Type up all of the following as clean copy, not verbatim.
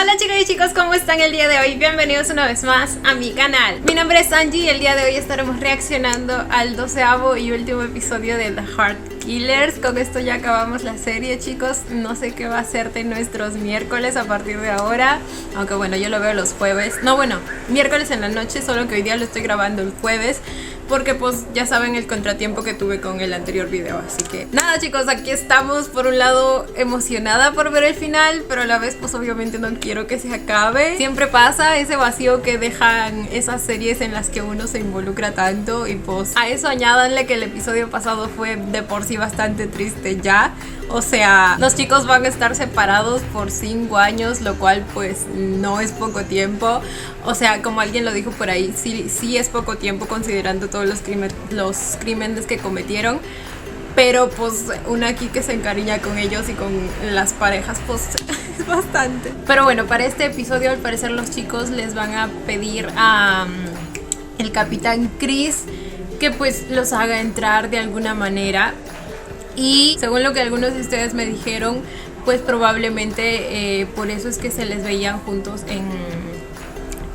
Hola chicas y chicos, ¿cómo están el día de hoy? Bienvenidos una vez más a mi canal. Mi nombre es Angie y el día de hoy estaremos reaccionando al 12º y último episodio de The Heart Killers. Con esto ya acabamos la serie, chicos. No sé qué va a ser de nuestros miércoles a partir de ahora. Aunque bueno, yo lo veo los jueves. No, bueno, miércoles en la noche, solo que hoy día lo estoy grabando el jueves. Porque pues ya saben el contratiempo que tuve con el anterior video. Así que nada chicos, aquí estamos. Por un lado emocionada por ver el final, pero a la vez pues obviamente no quiero que se acabe. Siempre pasa ese vacío que dejan esas series en las que uno se involucra tanto. Y pues a eso añádanle que el episodio pasado fue de por sí bastante triste ya. O sea, los chicos van a estar separados por 5 años, lo cual pues no es poco tiempo. O sea, como alguien lo dijo por ahí, sí es poco tiempo considerando todos los crímenes que cometieron. Pero pues una aquí que se encariña con ellos y con las parejas pues es bastante. Pero bueno, para este episodio al parecer los chicos les van a pedir a el capitán Chris que pues los haga entrar de alguna manera. Y según lo que algunos de ustedes me dijeron, pues probablemente por eso es que se les veían juntos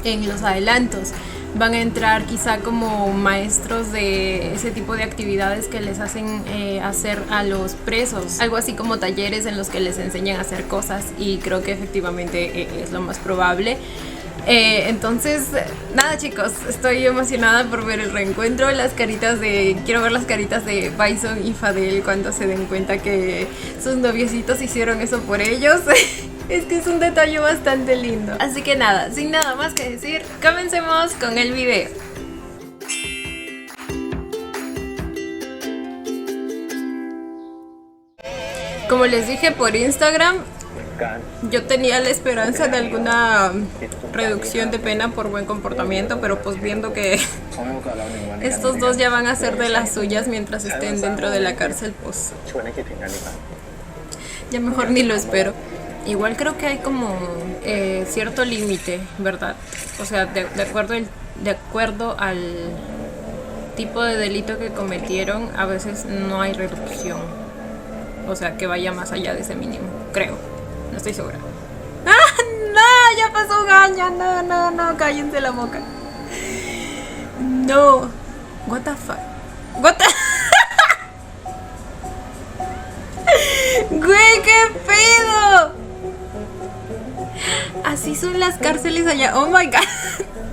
en los adelantos. Van a entrar quizá como maestros de ese tipo de actividades que les hacen hacer a los presos. Algo así como talleres en los que les enseñan a hacer cosas, y creo que efectivamente es lo más probable. Entonces, nada chicos, estoy emocionada por ver el reencuentro. Quiero ver las caritas de Bison y Fadel cuando se den cuenta que sus noviecitos hicieron eso por ellos. Es que es un detalle bastante lindo. Así que nada, sin nada más que decir, comencemos con el video. Como les dije por Instagram, yo tenía la esperanza de alguna reducción de pena por buen comportamiento, pero pues viendo que estos dos ya van a hacer de las suyas mientras estén dentro de la cárcel, pues ya mejor ni lo espero. Igual creo que hay como cierto límite, ¿verdad? O sea, de acuerdo al tipo de delito que cometieron, a veces no hay reducción. O sea, que vaya más allá de ese mínimo, creo. No estoy segura. ¡Ah, no! Ya pasó un año. No, cállense la boca. No. What the fuck? Güey, qué pedo. Así son las cárceles allá. Oh my god.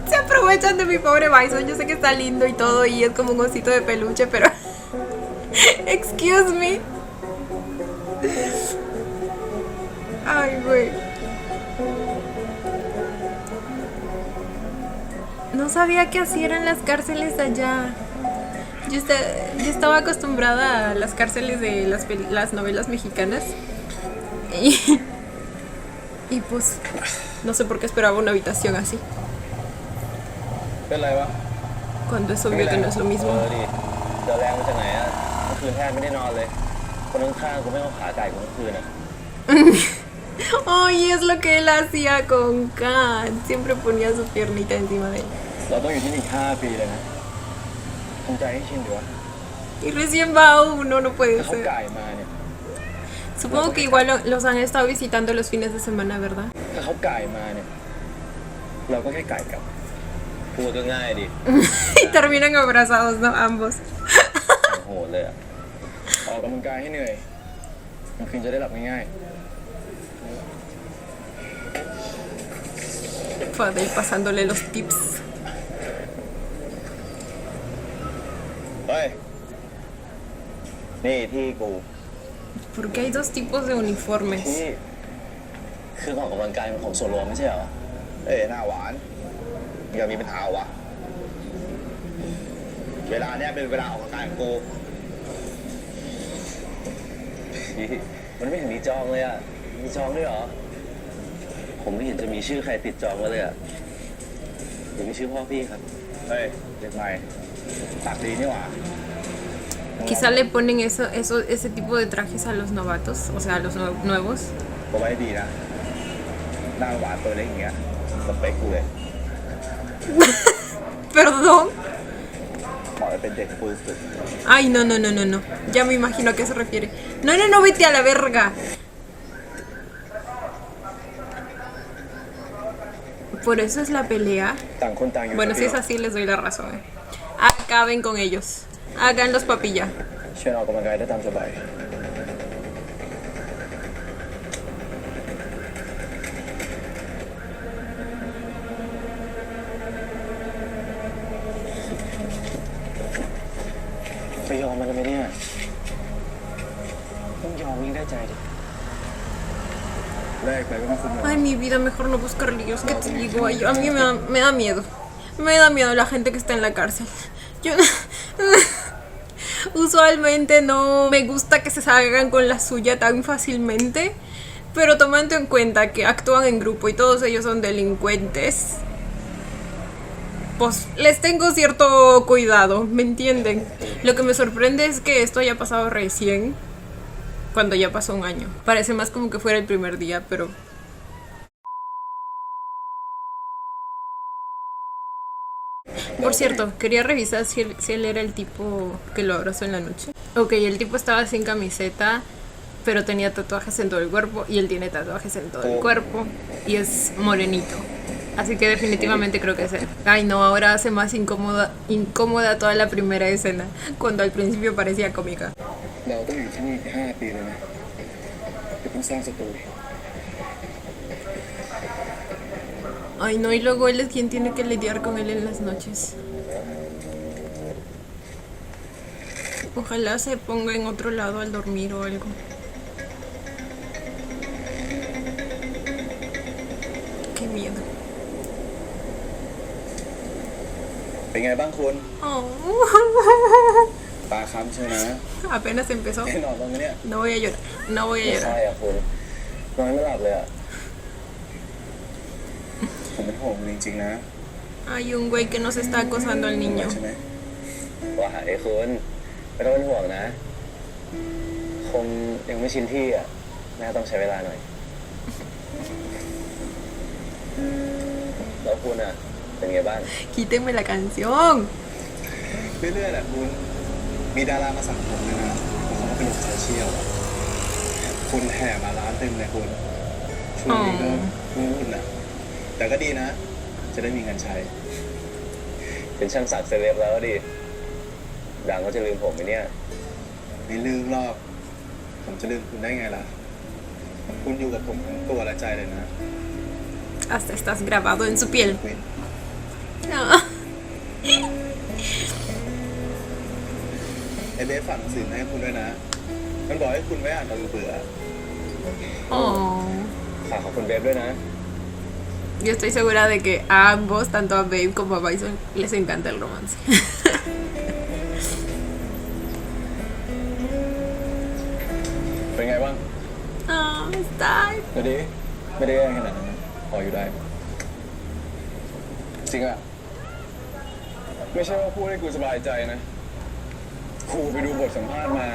Se aprovechan de mi pobre Bison. Yo sé que está lindo y todo, y es como un osito de peluche, pero excuse me. Ay, güey. No sabía que así eran las cárceles allá. Yo estaba acostumbrada a las cárceles de las novelas mexicanas. Y pues no sé por qué esperaba una habitación así, cuando es obvio que no es lo mismo. Ay, es lo que él hacía con Khan. Siempre ponía su piernita encima de él. Y recién va a uno, no puede ser. Supongo que igual los han estado visitando los fines de semana, ¿verdad? Y terminan abrazados, ¿no? Ambos. Fadel pasándole los tips. Porque hay dos tipos de uniformes. Quizá le ponen ese tipo de trajes a los novatos, o sea, a los nuevos. Perdón. Ay, no. Ya me imagino a qué se refiere. No, vete a la verga. Por eso es la pelea. Bueno, si es así, les doy la razón. Acaben con ellos. Háganlos papilla. Ay, mi vida, mejor no buscar líos. ¿Qué te digo? Ay, a mí me da miedo. Me da miedo la gente que está en la cárcel. Yo usualmente no me gusta que se salgan con la suya tan fácilmente, pero tomando en cuenta que actúan en grupo y todos ellos son delincuentes, pues les tengo cierto cuidado, ¿me entienden? Lo que me sorprende es que esto haya pasado recién, cuando ya pasó un año. Parece más como que fuera el primer día, pero... Por cierto, quería revisar si él era el tipo que lo abrazó en la noche. Ok, el tipo estaba sin camiseta, pero tenía tatuajes en todo el cuerpo, y él tiene tatuajes en todo el cuerpo, y es morenito. Así que definitivamente creo que es él. Ay no, ahora hace más incómoda toda la primera escena, cuando al principio parecía cómica. Ay no, y luego él es quien tiene que lidiar con él en las noches. Ojalá se ponga en otro lado al dormir o algo. Qué miedo. Apenas empezó. No voy a llorar. No voy a llorar. Hay un güey que nos está acosando al niño. Quítenme la canción. เรื่อยๆแหละคุณมีดารามาสั่งผมเลยนะเขามาเป็นโซเชียลคุณแห่มาร้านเต็มเลยคุณช่วงนี้ก็วุ่นๆนะแต่ก็ดีนะจะได้มีเงินใช้เป็นช่างสักเซเลบแล้วดิดังเขาจะลืมผมไหมเนี่ยไม่ลืมหรอกผมจะลืมคุณได้ไงล่ะคุณอยู่กับผมทั้งตัวและใจเลยนะ Hasta estás grabado en su piel. No. ไอเบฟฝากหนังสือมาให้คุณด้วยนะมันบอกให้คุณไม่อ่านตอนเบื่อ Oh. ฝากขอบคุณเบฟด้วยนะ Yo estoy segura de que a ambos, tanto a Babe como a Bison, les encanta el romance. เป็นไงบ้าง Oh, está. ไม่ได้แย่ขนาดนั้นนะพออยู่ได้จริงอะไม่ใช่ว่าพูดให้กูสบายใจนะครูไปดูบทสัมภาษณ์มา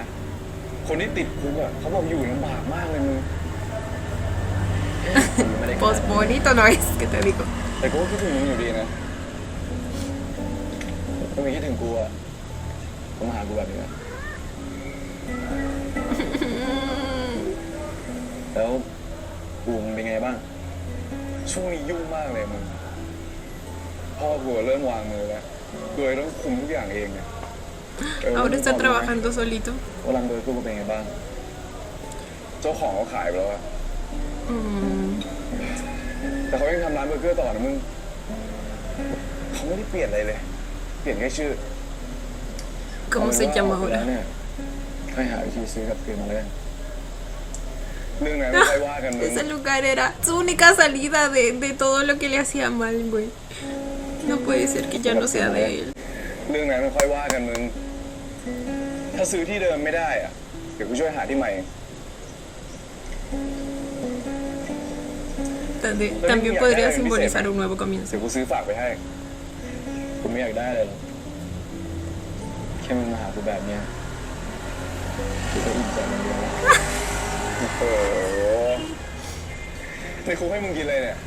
คนที่ติดคุกอะเขาบอกอยู่ลำบากมากเลยมึง Pues bonito no es, que te digo. แต่กูก็คิดถึงมึงอยู่ดีนะถ้ามึงคิดถึงกูอะก็มาหากูแบบนี้นะแล้วกูมึงเป็นไงบ้างช่วงนี้ยุ่งมากเลยมึงพ่อกูเริ่มวางมือแล้วกูเลยต้องคุมทุกอย่างเองไง Ahora está trabajando solito. ว่ารังเบอร์กูเป็นไงบ้างเจ้าของเขาขายไปแล้วอะแต่เขายังทำร้านเบอร์เกอร์ต่อนะมึงเขาไม่ได้เปลี่ยนอะไรเลยเปลี่ยนแค่ชื่อ ¿Cómo se llama ahora? เนี่ยให้หาวิธีซื้อกลับคืนมาเลยเรื่องไหนไม่ค่อยว่ากันมึง Ese lugar era su única salida de todo lo que le hacía mal, güey. No puede ser que ya no sea de él. เรื่องไหนไม่ค่อยว่ากันมึงถ้าซื้อที่เดิมไม่ได้อะเดี๋ยวกูช่วยหาที่ใหม่ También podría simbolizar un nuevo comienzo. เดี๋ยวกูซื้อฝากไปให้กูไม่อยากได้อะไรหรอกแค่มึงมาหากูแบบเนี้ยกูก็อิ่มใจมันเดียวแล้วโอ้โหในคุกให้มึงกินอะไรเนี่ย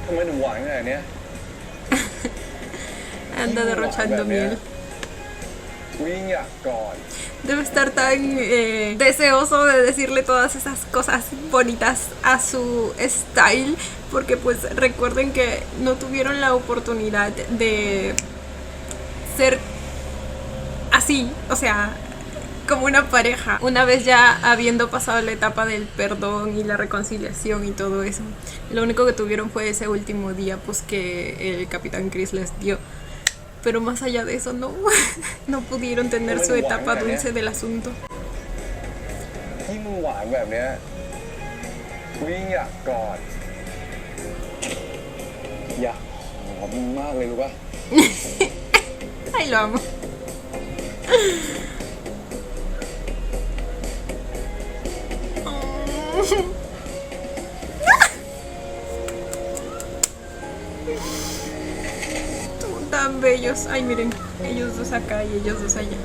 ทำไมถึงหวานขนาดเนี้ย Anda derrochando miel. ท วิ่งอยากกอด Debe estar tan deseoso de decirle todas esas cosas bonitas a su style, porque pues recuerden que no tuvieron la oportunidad de ser así, o sea, como una pareja. Una vez ya habiendo pasado la etapa del perdón y la reconciliación y todo eso, lo único que tuvieron fue ese último día pues que el Capitán Chris les dio. Pero más allá de eso no, no pudieron tener su etapa dulce del asunto. ยิ่งหวานแบบเนี้ยวิ่งอยากกอดอยากหอมมึงมากเลยรู้ป่ะ Ay, lo amo. Son tan bellos. Ay, miren, ellos dos acá y ellos dos allá.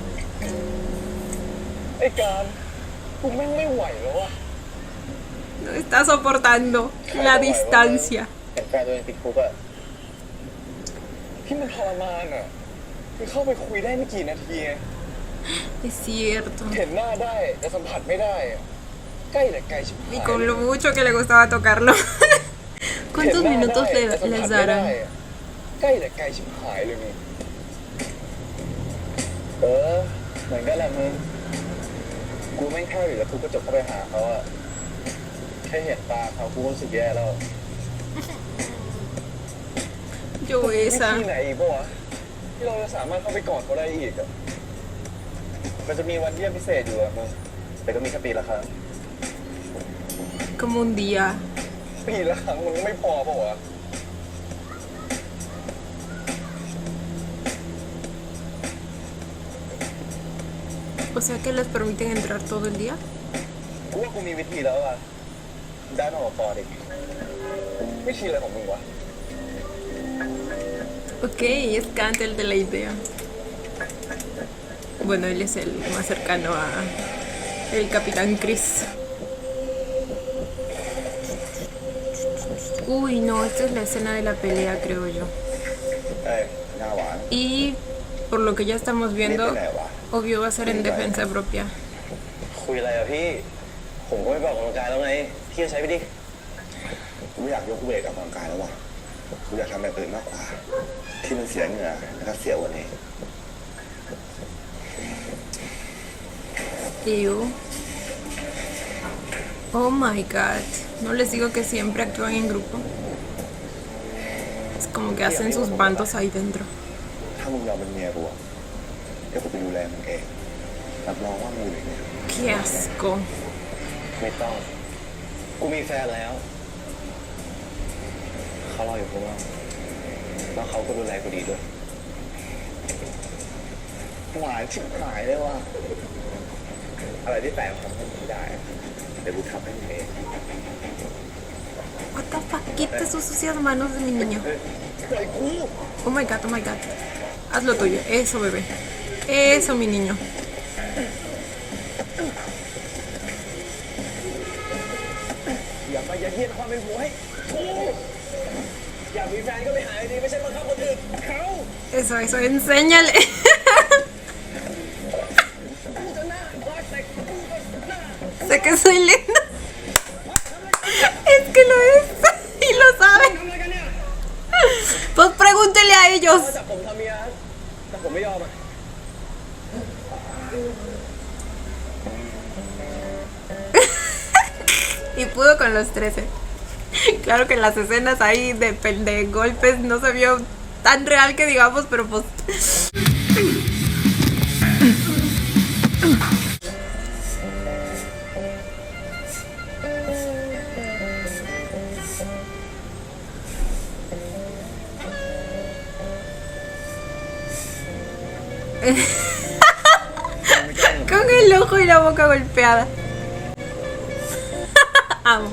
ไอ้การกูแม่งไม่ไหวแล้วอะ No está soportando la distancia. เห็นแฟนตัวเองติดคุกอะที่มันทรมานอะคือเข้าไปคุยได้ไม่กี่นาทีไง Es cierto. เห็นหน้าได้แต่สัมผัสไม่ได้อะใกล้แต่ไกลชิบหาย Y con lo mucho que le gustaba tocarlo. ¿Cuántos minutos les darán? ใกล้แต่ไกลชิบหายเลยมึงเหมือนกันแหละมึงกูแม่งแค่อยู่แล้วกูก็จบเข้าไปหาเขาอะแค่เห็นตาเขากูก็รู้สึกแย่แล้ว Yo วิ esa. ธีไหนอีกปะวะที่เราจะสามารถเข้าไปกอดเขาได้อีกอะมันจะมีวันเยี่ยมพิเศษอยู่อะมึงแต่ก็มีแค่ปีละครั้ง Como un día. ปีละครั้งมึงไม่พอปะวะ O sea que les permiten entrar todo el día. กูว่ากูมีวิธีแล้วอะด้านออกปอดอีกวิธีอะไรของมึงวะ Ok, es Kant el de la idea. Bueno, él es el más cercano a el Capitán Chris. Uy, no, esta es la escena de la pelea, creo yo. หน้าหวาน Y por lo que ya estamos นี่ viendo, เป็นไหนวะ obvio va a ser en defensa propia. คุยอะไรอะพี่ ผมก็ไม่บอกกำลังกายแล้วไงพี่จะใช้ไปดิกูไม่อยากยกเวทกับกำลังกายแล้วว่ะกูอยากทำแบบอื่นมากกว่าที่มันเสียเหงื่อแล้วก็เสียวันนี้ Ew. Oh my god. No les digo que siempre actúan en grupo. Es como que hacen sus bandos ahí dentro. ถ้ามึงยอมเป็นเมียกูอะเดี๋ยวกูไปดูแลมึงเองรับรองว่ามึงอยู่เนี่ย Qué asco. ไม่ต้องกูมีแฟนแล้วเขารออยู่ข้างนอกแล้วเขาก็ดูแลกูดีด้วยหวานชิบหายเลยว่ะอะไรที่แฟนทำให้มึงได้อะเดี๋ยวกูทำให้มึงเอง What the fuck? Quita sus sucias manos de mi niño. ปล่อยกู Oh my god, oh my god. Haz lo tuyo. Eso, bebé. Eso, mi niño. อย่ามายัดเยียดความเป็นผัวให้กูอยากมีแฟนก็ไปหาดีไม่ใช่บังคับคนอื่นเขา Eso, eso. Enséñale. กูจะหน้าร้อยแต่กูก็หน้า Sé que soy linda. Es que lo es. Y lo saben. ทำอะไรกันเนี่ย Pues pregúntele a ellos. จับผมทำเมียแต่ผมไม่ยอมอ่ะ Y pudo con los 13. Claro que las escenas ahí de golpes no se vio tan real que digamos, pero pues... Con el ojo y la boca golpeada. Amo.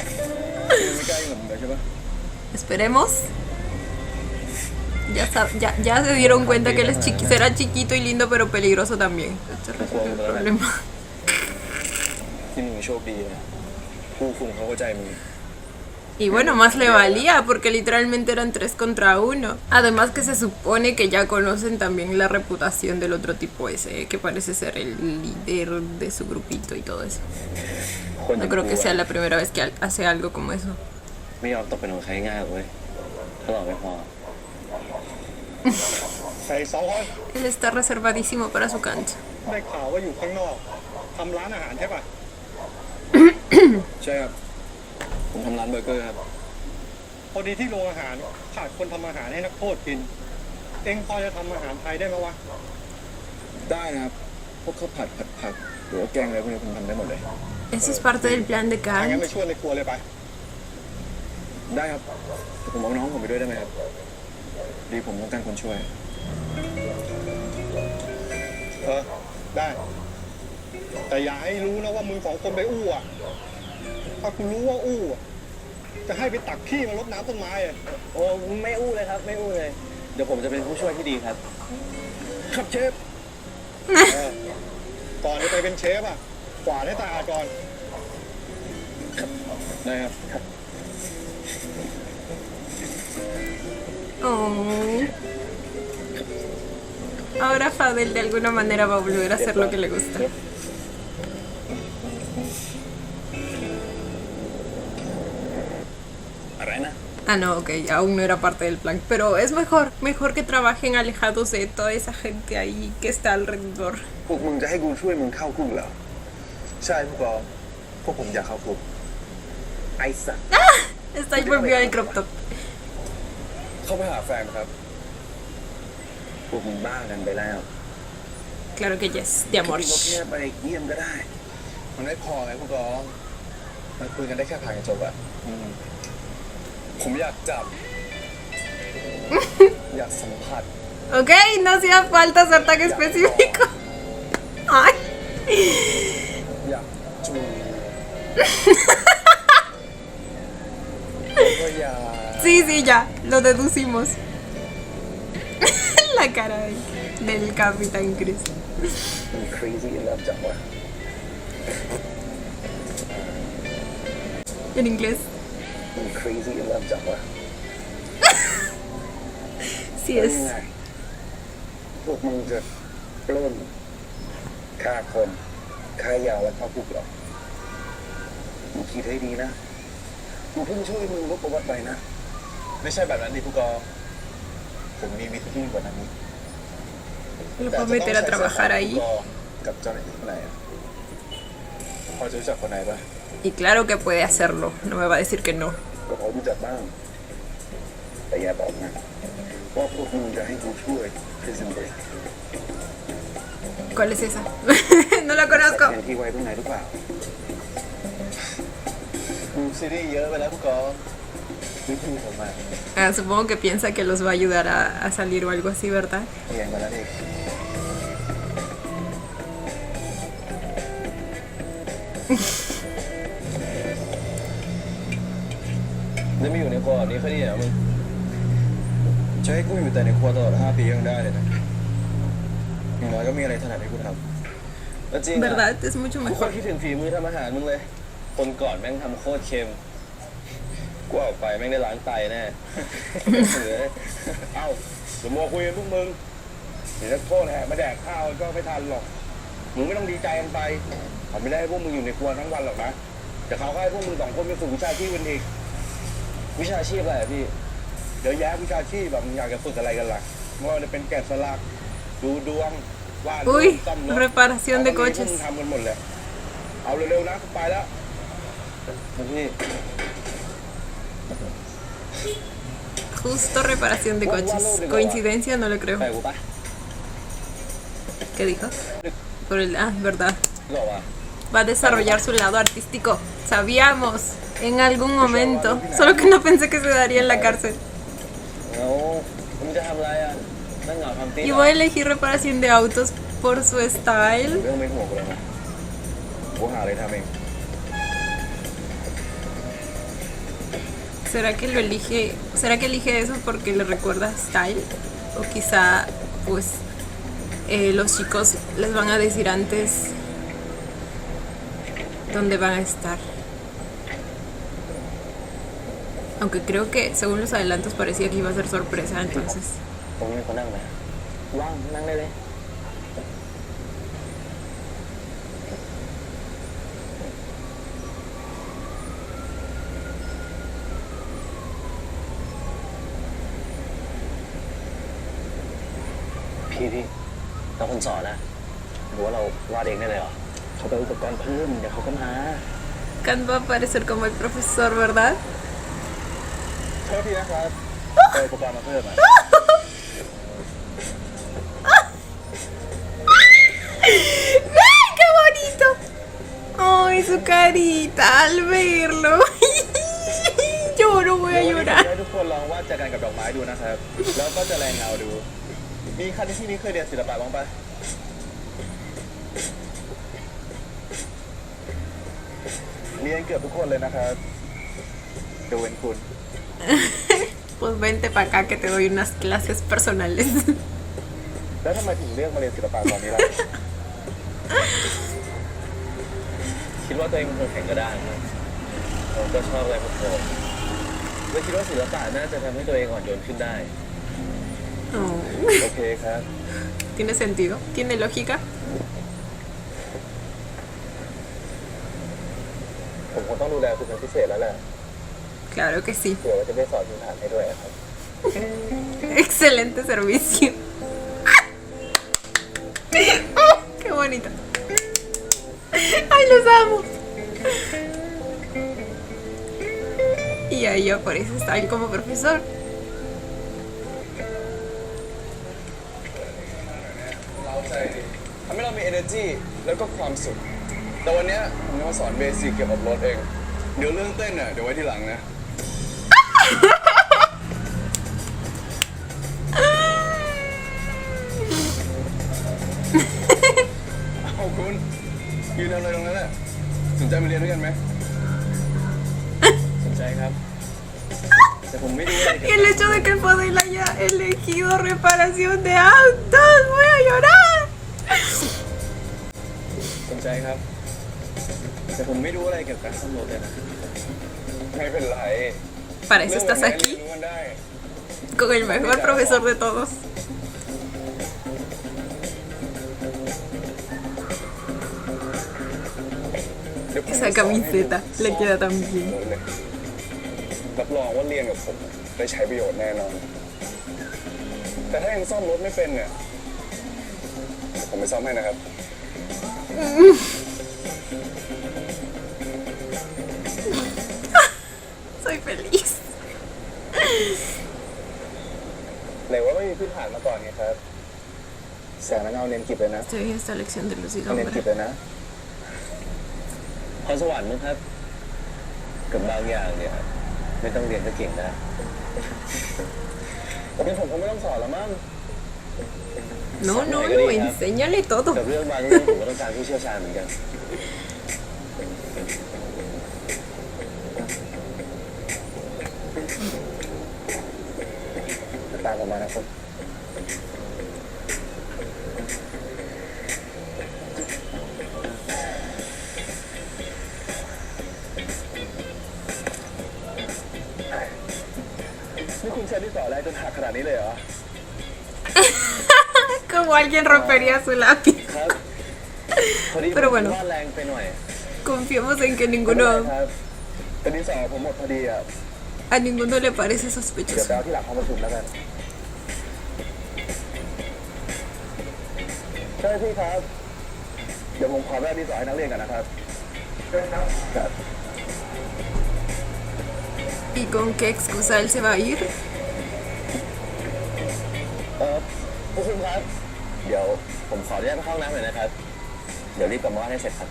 ไม่ใกล้เหมือนกันใช่ปะ Esperemos. Ya se dieron cuenta que él es será chiquito y lindo, pero peligroso también. Este resuelve el problema. ที่มึงโชคดีนะผู้คุมเขาเข้าใจมึง Y bueno, más le valía porque literalmente eran 3 contra 1. Además que se supone que ya conocen también la reputación del otro tipo ese, que parece ser el líder de su grupito y todo eso. No creo que sea la primera vez que hace algo como eso. ไม่ยอมตกเป็นของใครง่ายๆหรอกเว้ยถ้าเราไม่พอใส่สองคน Él está reservadísimo para su cancha. ได้ข่าวว่าอยู่ข้างนอกทำร้านอาหารใช่ป่ะ ใช่ครับผมทำร้านเบอร์เกอร์ครับพอดีที่โรงอาหารขาดคนทำอาหารให้นักโทษกินเอ็งพอจะทำอาหารไทยได้ไหมวะได้นะครับพวกข้าวผัดผักหรือว่าแกงอะไรพวกนี้ผมทำได้หมดเลย Eso es parte del plan de งั้น Kant. ไปช่วยในครัวเลยไปได้ครับแต่ผมเอาน้องผมไปด้วยได้ไหมครับดีผมต้องการคนช่วยได้แต่อย่าให้รู้นะว่ามึงสองคนไปอู้อ่ะถ้าคุณรู้ว่าอู้จะให้ไปตักขี้มารดน้ำต้นไม้อ่ะโอ้ไม่อู้เลยครับไม่อู้เลยเดี๋ยวผมจะเป็นผู้ช่วยที่ดีครับครับเชฟก่อนจะไปเป็นเชฟอ่ะกวาดให้สะอาดก่อนได้ครับ Oh. Ahora Fadel de alguna manera va a volver a hacer lo que le gusta. Ah, no, ok, aún no era parte del plan. Pero es mejor que trabajen alejados de toda esa gente ahí que está alrededor. พวกมึงจะให้กูช่วยมึงเข้าคุกเหรอใช่พวกผมอยากเข้าคุกไอ้สัส Está ahí volvió al crop top. เข้าไปหาแฟนครับพวกมึงบ้ากันไปแล้ว Claro que yes, de amor. ก็แค่ไปเยี่ยมก็ได้มันไม่พอไงพวกน้องมันคุยกันได้แค่ผ่านกระจกอะผมอยากจับ อยากสัมผัส Ok, no hacía falta ser tan específico. Ay. อยากจูบก็อยาก Sí, sí, ya, lo deducimos. La cara del Capitán Chris. มัน crazy in love จังวะ En inglés. มัน crazy in love จังวะ Sí แล้ว es. ยังไงพวกมึงจะปล้นฆ่าคนฆ่ายาและเข้าคุกเหรอมึงคิดให้ดีนะกูเพิ่งช่วยมึงลบประวัติไปนะไม่ใช่แบบนั้นดิผู้กองผมมีวิธีที่ดีกว่านั้นนี่ Lo puedo meter a trabajar ahí. กับเจ้าหน้าที่คนไหนอะพอจะรู้จักคนไหนปะ Y claro que puede hacerlo. No me va a decir que no. ก็พอรู้จักบ้างแต่อย่าบอกนะว่าพวกมึงจะให้กูช่วย Prison Break ¿Cuál es esa? No la conozco. แทนที่ไว้ตรงไหนหรือเปล่าดูซีรีส์เยอะไปแล้วผู้กองดูที่ผมมา Ah, supongo que piensa que los va a ayudar a salir o algo así, ¿verdad? เรียนมาแล้วดิจะไม่อยู่ในครัวแบบนี้ค่อยดีเหรอมึงจะให้กูอยู่แต่ในครัวตลอด5 ปียังได้เลยนะอย่างน้อยก็มีอะไรถนัดให้กูทำแล้วจริงอะ ¿Verdad? Es mucho กูโคต mejor. รคิดถึงฝีมือทำอาหารมึงเลย คนก่อนแม่งทำโคตรเค็มกูออกไปแม่งได้ล้างไตแน่เอ้าเดี๋ยวมัวคุยกันพวกมึงเดี๋ยวนักโทษแหกมาแดกข้าวก็ไม่ทันหรอกมึงไม่ต้องดีใจกันไปเขาไม่ได้ให้พวกมึงอยู่ในครัวทั้งวันหรอกนะแต่เขาก็ให้พวกมึง2 คนไปฝึกวิชาชีพกันอีกวิชาชีพอะไรอะพี่เดี๋ยวแย้วิชาชีพแบบมึงอยากจะฝึกอะไรกันล่ะว่าจะเป็นแกะสลักดูดวงวาด Uy, ซ่อมรถ reparación de พวก coches. มึงทำกันหมดเลยเอาเร็วๆนะกูไปแล้วพี่ Justo reparación de coches. ¿Coincidencia? No lo creo. ไปกูปะ ¿Qué dijo? Por el... Ah, verdad. บอกว่า Va a desarrollar su lado artístico. Sabíamos en algún momento. Solo que no pensé que se daría en la cárcel. เอามึงจะทำอะไรอ่ะนั่งเหงาทำตี Y voy a elegir reparación de autos por su style. เรื่องไม่ห่วงกูเลยนะกูหาอะไรทำเอง ¿Será que elige eso porque le recuerda a Style? O quizá, pues, los chicos les van a decir antes dónde van a estar. Aunque creo que según los adelantos parecía que iba a ser sorpresa, entonces. ตรงนี้มีคนนั่งไหมว่างนั่งได้เลยพี่เราคนสอนนะหรือว่าเราวาดเองได้เลยเหรอเขาไปอุปกรณ์เพิ่มเดี๋ยวเขาก็มา Kant va a parecer como el profesor, ¿verdad? โทษทีนะครับไปอุปกรณ์มาเพิ่มอ่ะ ¡Ay, qué bonito! ¡Ay, su carita al verlo! Yo no voy a เดี๋ยว llorar. ให้ทุกคนลองวาดจักรกับดอกไม้ดูนะครับ แล้วก็จะแรงเงาดู มีใครในที่นี้เคยเรียนศิลปะบ้างปะเรียนเกือบทุกคนเลยนะครับยกเว้นคุณ Pues vente para acá que te doy unas clases personales. แล้วทำไมถึงเลือกมาเรียนศิลปะตอนนี้ล่ะ คิดว่าตัวเองเป็นคนแข็งกระด้างนะผมก็ชอบอะไรพวกผมเลยคิดว่าศิลปะน่าจะทำให้ตัวเองอ่อนโยนขึ้นได้ Oh, โอเคครับ ¿tiene sentido? ¿Tiene lógica? ผมคงต้องดูแลคุณเป็นพิเศษแล้วแหละ Claro que sí. เผื่อว่าจะได้สอนพื้นฐานให้ด้วยครับ Excelente servicio. ¡Oh, qué bonito! ¡Ay, los amo! Y ahí aparece Style como profesor. เราใจดีทำให้เรามี energy แล้วก็ความสุข แต่วันเนี้ยผมจะมาสอนเบสิกเกี่ยวกับรถเอง เดี๋ยวเรื่องเต้นน่ะเดี๋ยวไว้ทีหลังนะ เอาคุณยืนทำอะไรตรงนั้นน่ะสนใจมาเรียนด้วยกันไหม สนใจครับ แต่ผมไม่รู้อะไรเกี่ยว Y กับ el hecho de que el Fadel haya elegido reparación de autos, voy a llorar. สนใจครับ แต่ผมไม่รู้อะไรเกี่ยวกับการซ่อมรถเลยนะไม่เป็นไร Para eso เรื่อง estás แบบนี้ aquí รู้กันได้ con el mejor profesor de todos. เดี๋ยวผม Esa camiseta le queda tan bien. รับรองว่าเรียนกับผมได้ใช้ประโยชน์แน่นอน แต่ถ้ายังซ่อมรถไม่เป็นเนี่ย ผมไปซ่อมให้นะครับ Soy feliz. ไหนว่าไม่มีพื้นฐานมาก่อนไงครับ แสงแล้วเอาเรียนกิบเลยนะ Estoy en esta lección de luz y เอาเรียนกิบ sombra. เลยนะพรสวรรค์มั้งครับ กับบางอย่างเนี่ยไม่ต้องเรียนก็เก่งได้งั้นผมคงไม่ต้องสอนแล้วมั้ง No, no, no, enséñale todo. กับเรื่องบางเรื่องผมก็ต้องการผู้เชี่ยวชาญเหมือนกัน ตามผมมานะครับนี่คุณใช้ดินสออะไรจนหักขนาดนี้เลยเหรอ Como alguien rompería su lápiz. ครับพอดี Pero bueno ว่าแรงไปหน่อย Confiamos en que ไม่เป็นไร ninguno, ครับแต่ดินสอผมหมดพอดีอ่ะ a ninguno le parece เดี๋ยว sospechoso. ไปเอาที่หลังห้องประชุมแล้วกันใช่พี่ครับ เดี๋ยวผมขอแม่ดินสอให้นักเรียนกันนะครับครับ ¿Y con qué excusa él se va a ir? ผู้คุมครับ เดี๋ยวผมขออนุญาตไปเข้าห้องน้ำหน่อยนะครับ เดี๋ยวรีบกลับมาให้เสร็จครับ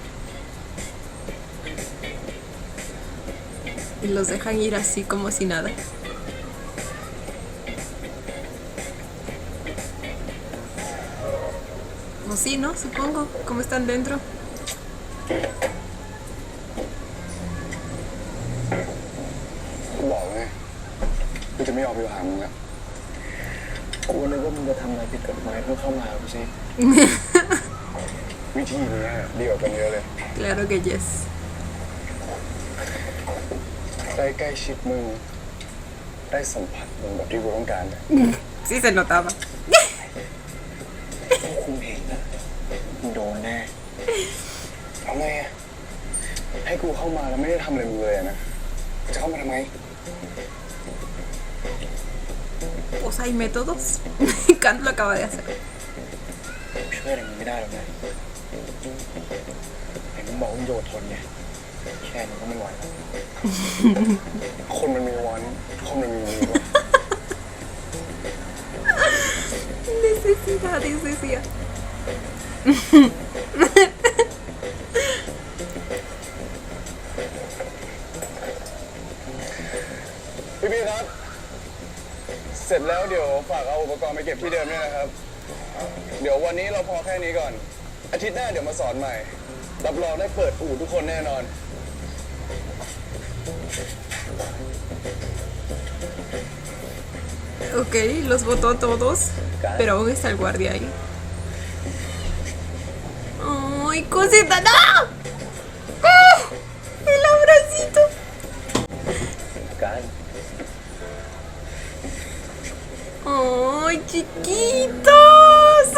Y los dejan ir así como si nada. O sí, ¿no? Supongo. ¿Cómo están dentro? กูบอกไงกูจะไม่ยอมไปหามึงอ่ะกูนึกว่ามึงจะทำอะไรผิดกฎหมายเพื่อเข้ามากูสิ วิธีนี้ดีกว่ากันเยอะเลย Claro que yes. ใกล้ใกล้ชิดมึง ได้สัมผัสมึงแบบที่กูต้องการเลย Sí se notaba. คุมเห็นนะมึงโดนแน่เอาไงอะให้กูเข้ามาแล้วไม่ได้ทำอะไรมึงเลยอะนะจะเข้ามาทำไม Pues hay métodos. Kant lo acaba de hacer. ช่วยอะไรมึงไม่ได้หรอกนะเห็นมึงบอกมึงโยดทนไงแค่นี้ก็ไม่ไหวแล้ว คนมันมีวันคนมันมีมือวะ Necesidad, necesidad. พี่ครับ เสร็จแล้วเดี๋ยวฝากเอาอุปกรณ์ไปเก็บที่เดิมด้วยนะครับ เดี๋ยววันนี้เราพอแค่นี้ก่อน อาทิตย์หน้าเดี๋ยวมาสอนใหม่ รับรองได้เปิดอู่ทุกคนแน่นอน Ok, los votó a todos. Pero aún está el guardia ahí. ¡Ay, cosita! ¡No! ¡Oh! ¡El abracito! การ ¡Ay, chiquitos!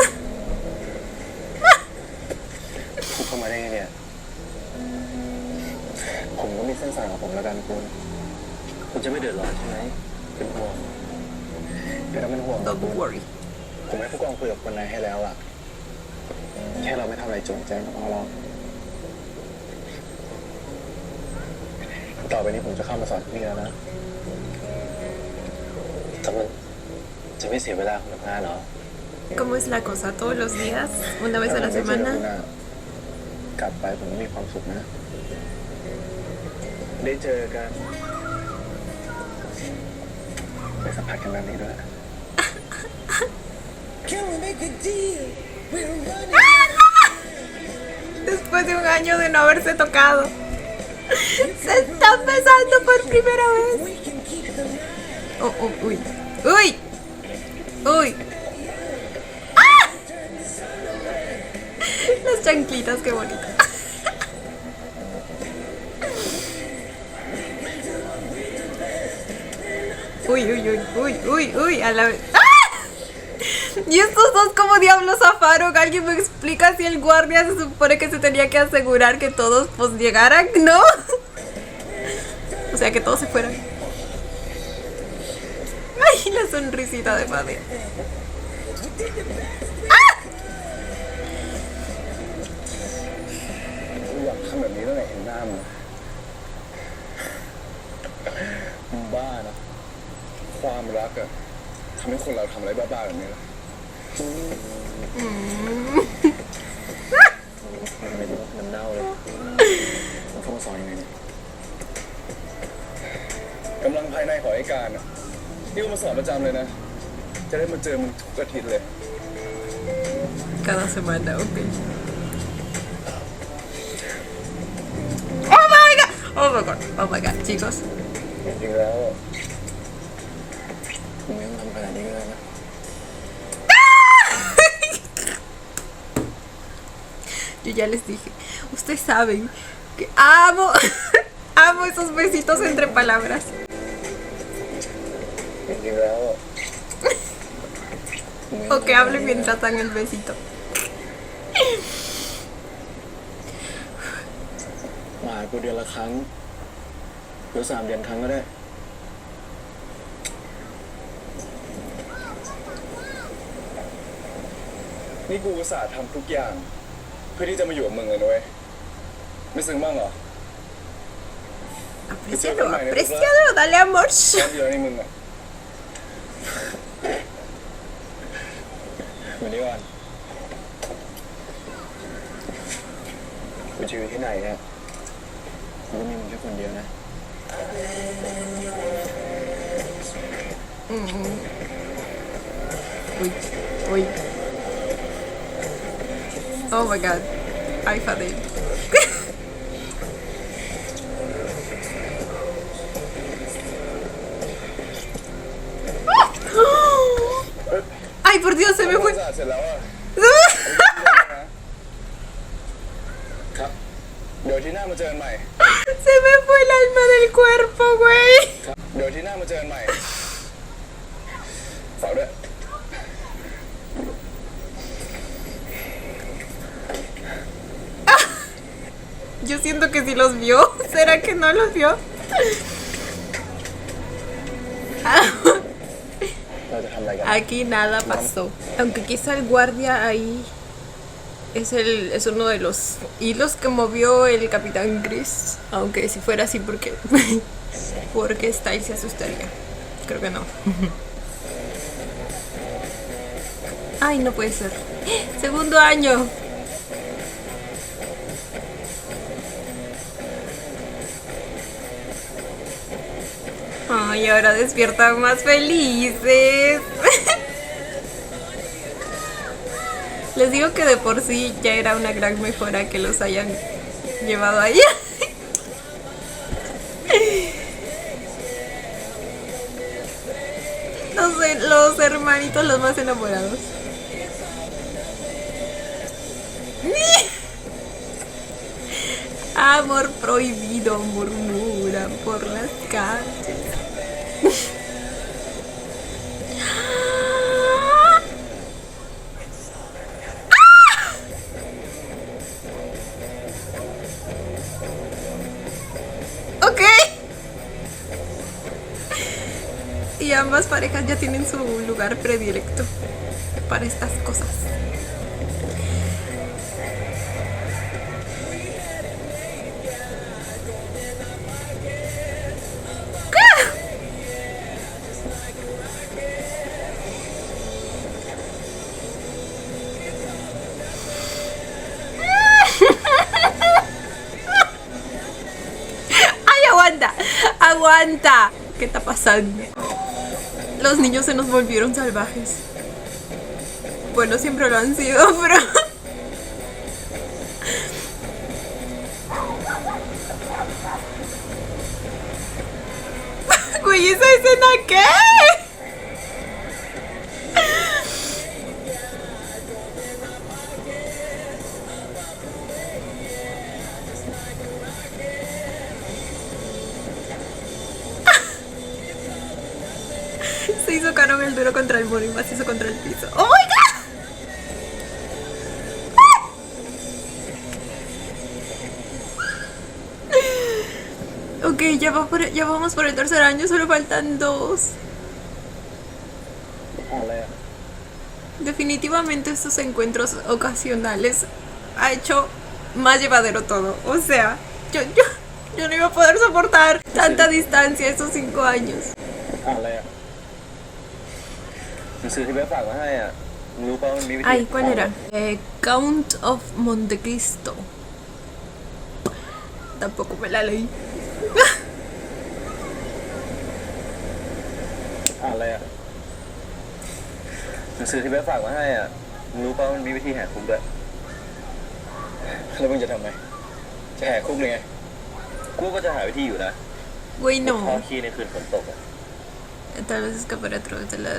คุณเข้ามาได้ไงเนี่ย ผมก็มีเส้นสายของผมแล้วกันคุณจะไม่เดือดร้อนใช่ไหมเป็นห่วงไม่ต้องเป็นห่วง Don't worry. ผมให้ผู้กองคุยกับคนนายให้แล้วอะแค่เราไม่ทำอะไรจงใจกับเราต่อไปนี้ผมจะเข้ามาสอนที่นี่แล้วนะแต่มันจะไม่เสียเวลาของทำงานเหรอ ¿Cómo es la cosa? ¿Todos los días? ¿Una vez a la semana? กลับไปผมก็มีความสุขนะ ได้เจอกันได้สัมผัสกันแบบนี้ด้วย Después de un año de no haberse tocado. Se están besando por primera vez. Oh, oh, uy. ¡Uy! ¡Uy! ¡Ah! Las chanclitas, qué bonito. Uy, uy, uy, uy, uy, uy, a la vez. ¡Ah! ¿Y estos dos como diablos zafaron? ¿Alguien me explica si el guardia se supone que se tenía que asegurar que todos pues llegaran? ¿No? O sea, que todos se fueran. ¡Ay, la sonrisita de madre! ¡Ah! อยากทำแบบนี้ตั้งแต่เห็นหน้ามึงบ้านะความรักอะทำให้คนเราทำอะไรบ้าๆแบบนี้ละไม่รู้น้ำเน่าเลยมันเข้ามาสอนยังไงเนี่ยกำลังภายในของไอ้การอะนี่ก็มาสอนประจำเลยนะ จะได้มาเจอมึงทุกอาทิตย์เลย Cada semana, ok. ¡Oh my god! ¡Oh my god! ¡Oh my god, chicos! จริงๆแล้วมึงไม่ต้องทำขนาดนี้ก็ได้นะ Yo ya les dije, ustedes saben que amo, amo esos besitos entre palabras. จริงๆแล้ว O que hablen mientras dan el besito. มาหากูเดือนละครั้งหรือ3 เดือนครั้งก็ได้ นี่กูอุตส่าห์ทำทุกอย่าง เพื่อที่จะมาอยู่กับมึงเลยนะเว้ยไม่ซึ้งบ้างเหรอ Aprecialo, aprecialo, dale amor. แค่เดียวนี่มึงอะเหมือนนี้ก่อนกูจะอยู่ที่ไหนเนี่ยกูก็มีมึงแค่คนเดียวนะ Uy, uy. Oh my god. Ay, Fadel. Ay, por Dios, se me fue. เสร็จแล้วอะครับ เดี๋ยวที่หน้ามาเจอกันใหม่ Se me fue el alma del cuerpo, güey. ครับ เดี๋ยวที่หน้ามาเจอกันใหม่ Yo siento que sí los vio. ¿Será que no los vio? เราจะทำอะไรกัน Aquí nada pasó. Aunque quizá el guardia ahí es uno de los hilos que movió el Capitán Gris. Aunque si fuera así, porque Styles se asustaría. Creo que no. Ay, no puede ser. Segundo año. Ay, ahora despiertan más felices. Les digo que de por sí ya era una gran mejora que los hayan llevado allá. Los hermanitos los más enamorados. Amor prohibido murmuran por las calles. Ok. Y ambas parejas ya tienen su lugar predilecto para estas cosas. ¡Aguanta! ¿Qué está pasando? Los niños se nos volvieron salvajes. Bueno, siempre lo han sido, pero... Güey, ¿esa escena qué? Se hizo canon el duro contra el muro y más hizo contra el piso. ¡Oh my god! Ok, ya vamos por el tercer año, solo faltan 2. Definitivamente estos encuentros ocasionales ha hecho más llevadero todo. O sea, yo no iba a poder soportar tanta distancia estos 5 años. Ay, ¿cuál era? Count of Monte Cristo. Tampoco me la leí. Güey, no. Tal vez escapar a través de la...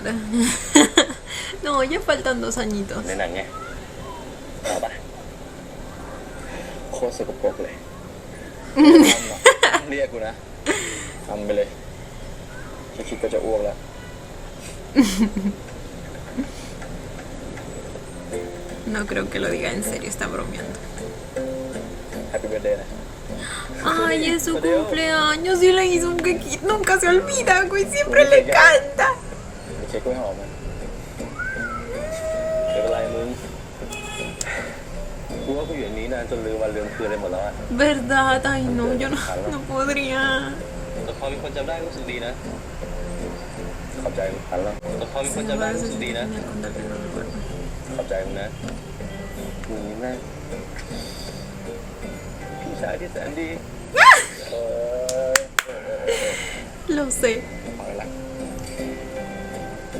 No, ya faltan 2 añitos. ในหนังไงเอาปะโคตรสกปรกเลยเรียกกูนะทำไปเลยแค่คิดก็จะอ้วกแล้ว No creo que lo diga en serio, está bromeando. Happy birthday นะ Ay, es su cumpleaños y le hizo un quequito. Nunca se olvida, güey, siempre le canta. ไม่ใช่กล้วยหอมมันไม่เป็นไรมึงกูว่ากูอยู่อย่างนี้นานจนลืมวันลืมคืนเลยหมดแล้วอะ Verdad, ay no, yo no podría. แต่พอมีคนจำได้รู้สึกดีนะขอบใจมึงพันแล้วแต่พอมีคนจำได้รู้สึกดีนะขอบใจมึงนะมึงนี่แม่พี่ชายที่แสนดี Lo sé. เอาละ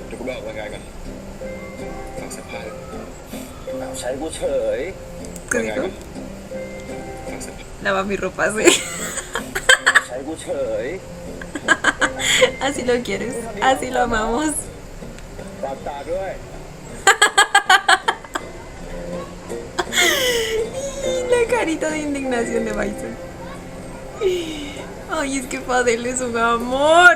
เดี๋ยวกูไปออกกำลังกายกันฝากเสื้อผ้าด้วยเอาใช้กูเฉย ¿Qué dijo? ฝากเสื้อผ้า Lava mi ropa, sí. ใช้กูเฉย Así lo quieres, así lo amamos. ฝากตาด้วย La carita de indignación de Bison. Ay, es que Fadel es un amor.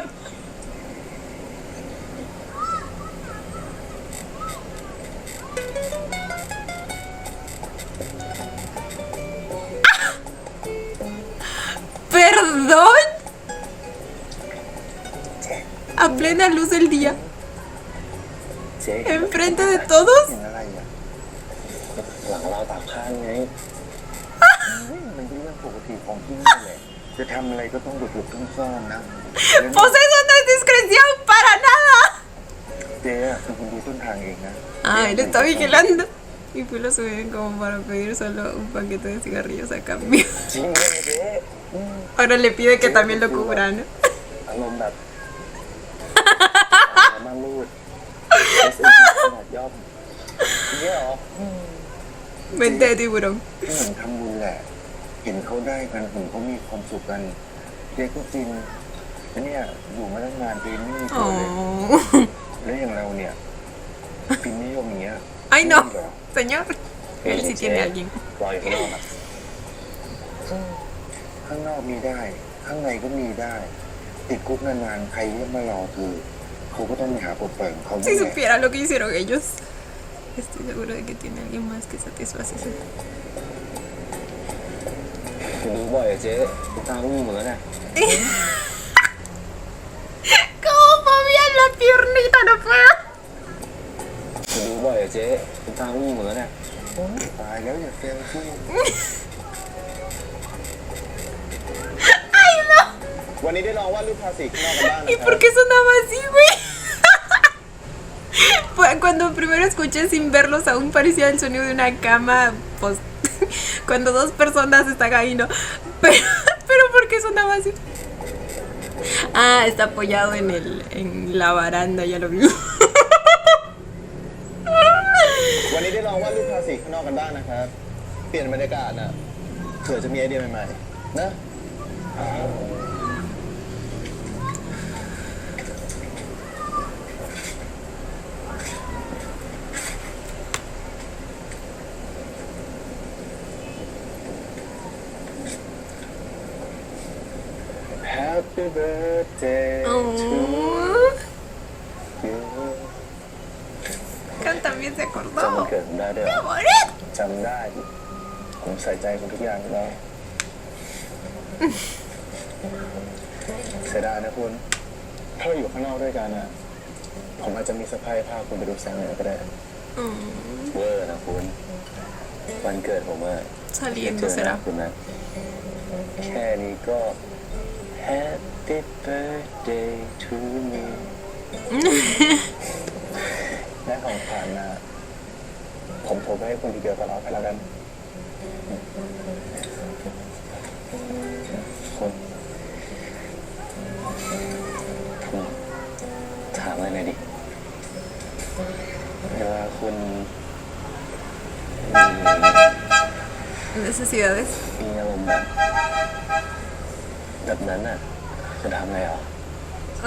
plena luz del día, เจ๊ enfrente de todos. เห็นอะไรอ่ะหลังเราวตากผ้าไงมันก็เรื่องปกติของที่นี่แหละจะทำอะไรก็ต้องหลบๆซ่อนๆนะ Pues eso no es discreción para nada. เจ๊อะเป็นคนดูต้นทางเองนะ Ah, él está vigilando. Y pues lo suben como para pedir solo un paquete de cigarrillos a cambio. จริงเลยเจ๊อืม Ahora le pide que también lo cubra, ¿no? อารมณ์แบบมาลูด SMG ขนาดย่อมเนี่ยเหรอ Mente de tiburón. เหมือนทำบุญแหละ เห็นเขาได้กันเห็นเขามีความสุขกันเจ๊ก็จริงแล้วเนี่ยอยู่มาตั้งนานปีไม่มีตัวเลย Oh. แล้วอย่างเราเนี่ยปีนิยมอย่างเงี้ย Ay, no. ไม่มีเหรอ Señor. Él sí tiene a alguien. ปล่อยข้างนอกอะข้างนอกมีได้ ข้างในก็มีได้ ติดคุกนานๆใครเรียกมารอคือเขาก็ต้องไปหาปลดปล่อยของเขา Si supiera lo que hicieron ellos. Estoy seguro de que tiene alguien más que satisface su. ดูบ่อยอะเจ๊ตาอู้เหมือนน่ะ ¿Cómo movían la piernita? No puedo. ดูบ่อยอะเจ๊ตาอู้เหมือนน่ะตายแล้วอย่าเฟลซี่ Ay, no. วันนี้ได้ลองวาดรูปภาษีข้างนอกกันบ้างนะ ¿Y ครั por qué sonaba así, güey? Fue cuando primero escuché sin verlos, aún parecía el sonido de una cama, pues, cuando dos personas están ahí, ¿no? Pero ¿por qué sonaba así? Ah, está apoyado en la baranda, ya lo vi. วันนี้ได้ลองวาดรูปภาษีข้างนอกกันบ้างนะครับ เปลี่ยนบรรยากาศนะเผื่อจะมีไอเดียใหม่ๆนะ Happy birthday to Oh, you también se จำวัน acordó. เกิดผมได้ด้วยเหร ¡Qué อ bonito! จำได้ ผมใส่ใจคุณทุกอย่างเลยเสียดายนะคุณ ถ้าเราอยู่ข้างนอกด้วยกันนะผมอาจจะมีเซอร์ไพรส์พาคุณไปดูแสงเหนือก็ได้ เวอร์นะคุณ วันเกิดผมอะ Saliendo เจอหน้า será. คุณนะ แค่นี้ก็ Happy birthday to me ได้ของขวัญนะผมโทรไปให้คุณทีเดียวก็รับไปแล้วกันคุณผมถามอะไรหน่อยดิเวลาคุณ Necesidades. มีอารมณ์แบบนั้นน่ะจะทำไงอ่ะ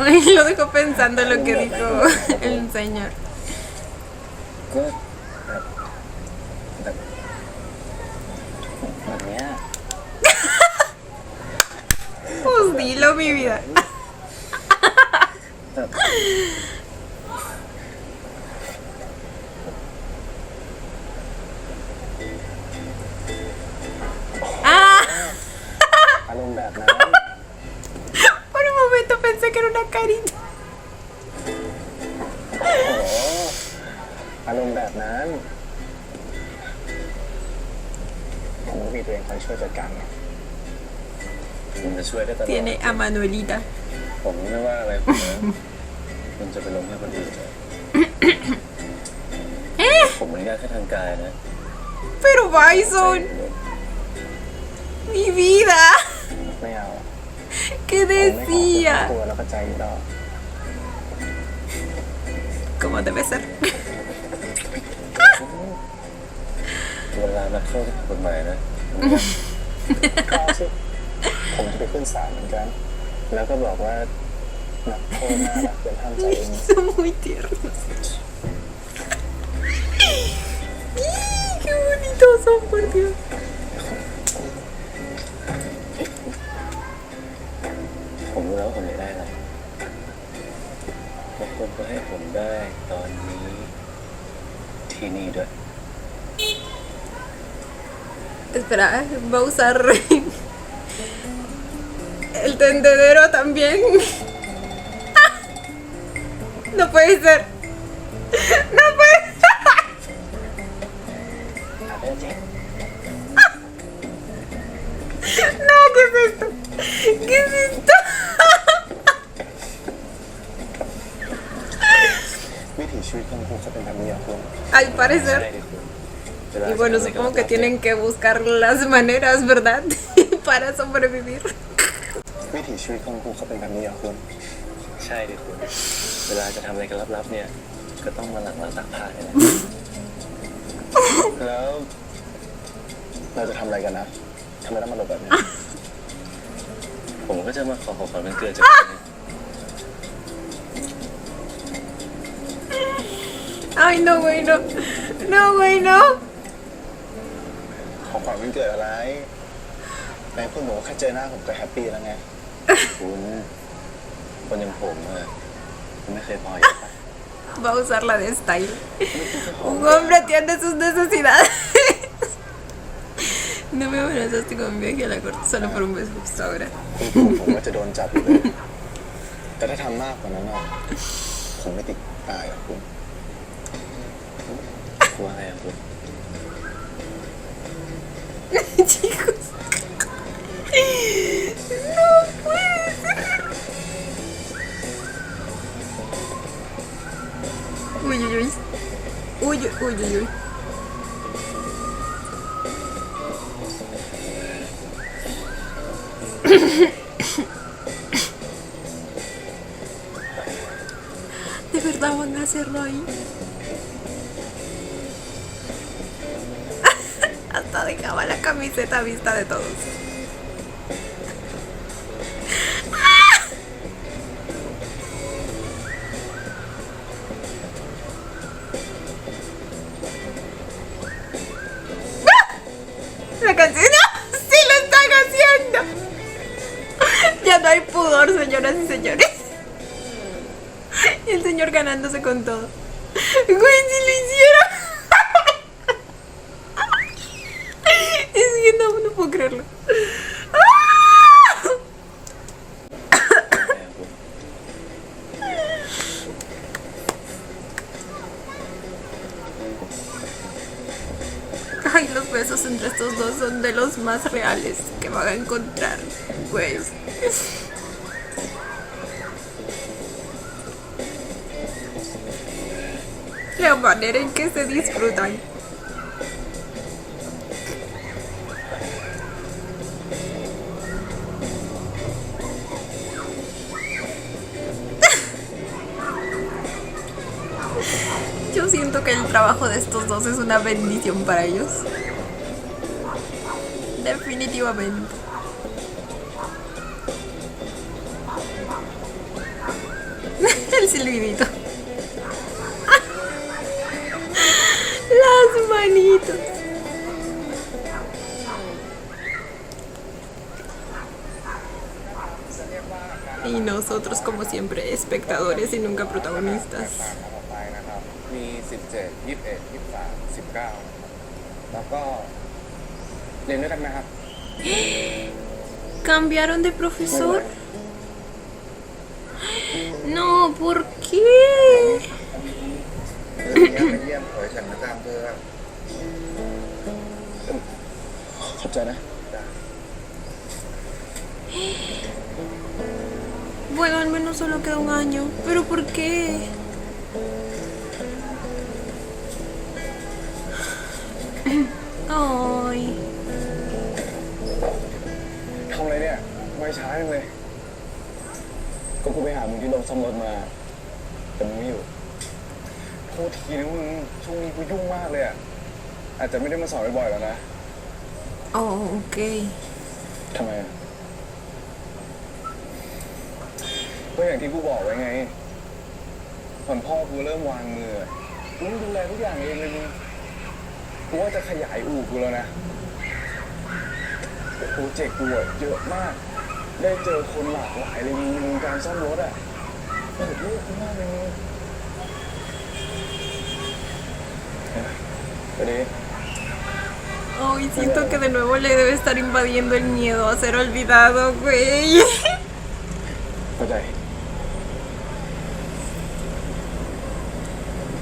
Ay, lo dejó pensando en lo que dijo el señor. ก็แบบเนี้ย Pues dilo, mi vida. แบบ Ah, อารมณ์แบบนั้น por un momento pensé que era una carita. โอ้โหอารมณ์แบบนั้น ผมก็มีตัวเองคอยช่วยจัดการไงผมจะช่วยได้ตลอด Tiene a Manuelita. ผมไม่ว่าอะไรคุณนะคุณจะไปลงให้คนอื่นเลยผมอนุญาตแค่ทางกายนะ Pero Bison, mi vida. ไม่เอา ¿Qué ผมไม่ขอ decía? ตัวแล้วก็ใจอยู่แล้ว Como debe ser. เวลานักโทษที่ผิดกฎหมายนะก็สิผมจะไปขึ้นศาลเหมือนกัน แล้วก็บอกว่านักโทษน่ารักเป็นท่านใจเอง Son muy tiernos. ¡Qué bonitos son, por Dios! ผมรู้แล้วผมอยากได้อะไรบางคนก็ให้ผมได้ตอนนี้ที่นี่ด้วย Espera, va a usar el tendedero también. No puede ser. No puede ser. ถามเรื่องจริง No, ¿qué es esto? ¿Qué es esto? วิถีชีวิตของคุณเขาเป็นแบบนี้เหรอคุณ Al ใช่ parecer. ดิคุณเวลา Y bueno, จะทำอะไรก็ supongo que รับๆ tienen que buscar las maneras, ¿verdad? Para sobrevivir. วิถีชีวิตของคุณเขาเป็นแบบนี้เหรอคุณใช่ดิคุณเวลาจะทำอะไรกันลับๆเนี่ยก็ต้องมาหลังร้านตักผ้าเนี่ยแหละ แล้วเราจะทำอะไรกันนะทำไมต้องมาหลบแบบนี้ ผมก็จะมาขอของขวัญวันเกิดจากคุณเนี่ย Ay, no, güey, no. No, güey, no. ของขวัญวันเกิดอะไรไหนคุณบอกว่าแค่เจอหน้าผมก็แฮปปี้แล้วไง คุณคนอย่างผมอะคุณไม่เคยพออยู่ปะ Va a usar la de style. Un hombre atiende sus necesidades. No me amenazaste con un viaje a la corte solo por un beso justo ahora. ผมก็จะโดนจับอยู่เลย แต่ถ้าทำมากกว่านั้นอะผมไม่ติดตายหรอกคุณกลัวอะไรอะคุณ Chicos. No puede ser. Uy, uy, uy. Uy, uy, uy, uy. ¿De verdad van a hacerlo ahí? Hasta dejaba la camiseta a vista de todos. La canción. ¡No! ¡Sí lo están haciendo! Ya no hay pudor, señoras y señores. Y el señor ganándose con todo. Güey, si lo hicieron. Es que no puedo creerlo. Ay, los besos entre estos dos son de los más reales que van a encontrar, güey. La manera en que se disfrutan. Yo siento que el trabajo de estos dos es una bendición para ellos. Definitivamente. El silbidito. Las manitos. Y nosotros, como siempre, espectadores y nunca protagonistas. มี17 21 23 19แล้วก็เรียนด้วยกันไหมครับ ¿Cambiaron de profesor? No, ¿por qué? เรื่องนี้ไปเยี่ยมเผยฉันนะตามเธอขอบใจนะ Bueno, al menos solo queda un año. ¿Pero por qué? Ay. ทำอะไรเนี่ยไม่ช้าจังเลยก็กูไปหามึงที่โรงซ่อมรถมาแต่มึงไม่อยู่โทษทีนะมึงช่วงนี้กูยุ่งมากเลยอ่ะอาจจะไม่ได้มาสอนบ่อยๆแล้วนะ Oh, ok. ทำไมอะก็อย่างที่กูบอกไว้ไงตอนพ่อกูเริ่มวางมือกูต้องดูแลทุกอย่างเองเลยมึงกูว่าจะขยายอู่กูแล้วนะโปรเจกต์กูอะเยอะมากได้เจอคนหลากหลายเลยมึงในวงการซ่อมรถอ่ะโอ้โหกูมากเลยมึงไปดิ Ay, siento que de nuevo le debe estar invadiendo el miedo a ser olvidado, güey. เข้าใจ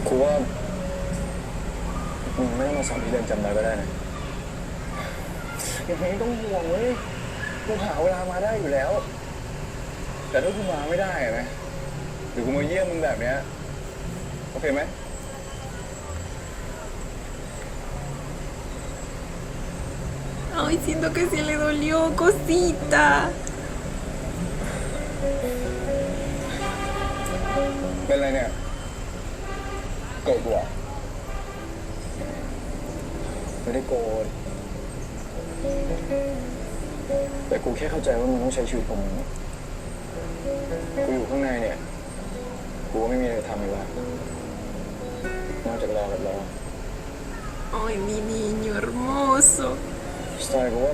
ครูว่ามึงไม่ต้องมาสอนที่เรือนจำได้ก็ได้นะอย่างนี้ต้องห่วงเลยกูหาเวลามาได้อยู่แล้วแต่ถ้ากูมาไม่ได้นะหรือกูมาเยี่ยมมึงแบบเนี้ยโอเคไหม Ay, siento que sí le dolió, cosita. เป็นไรเนี่ยโกรธกูเหรอไม่ได้โกรธแต่กูแค่เข้าใจว่ามึงต้องใช้ชีวิตของมึงกูอยู่ข้างในเนี่ยกูก็ไม่มีอะไรทำอีกแล้วนอกจากรอกับรอ Ay, mi niño hermoso. สไตล์กูว่า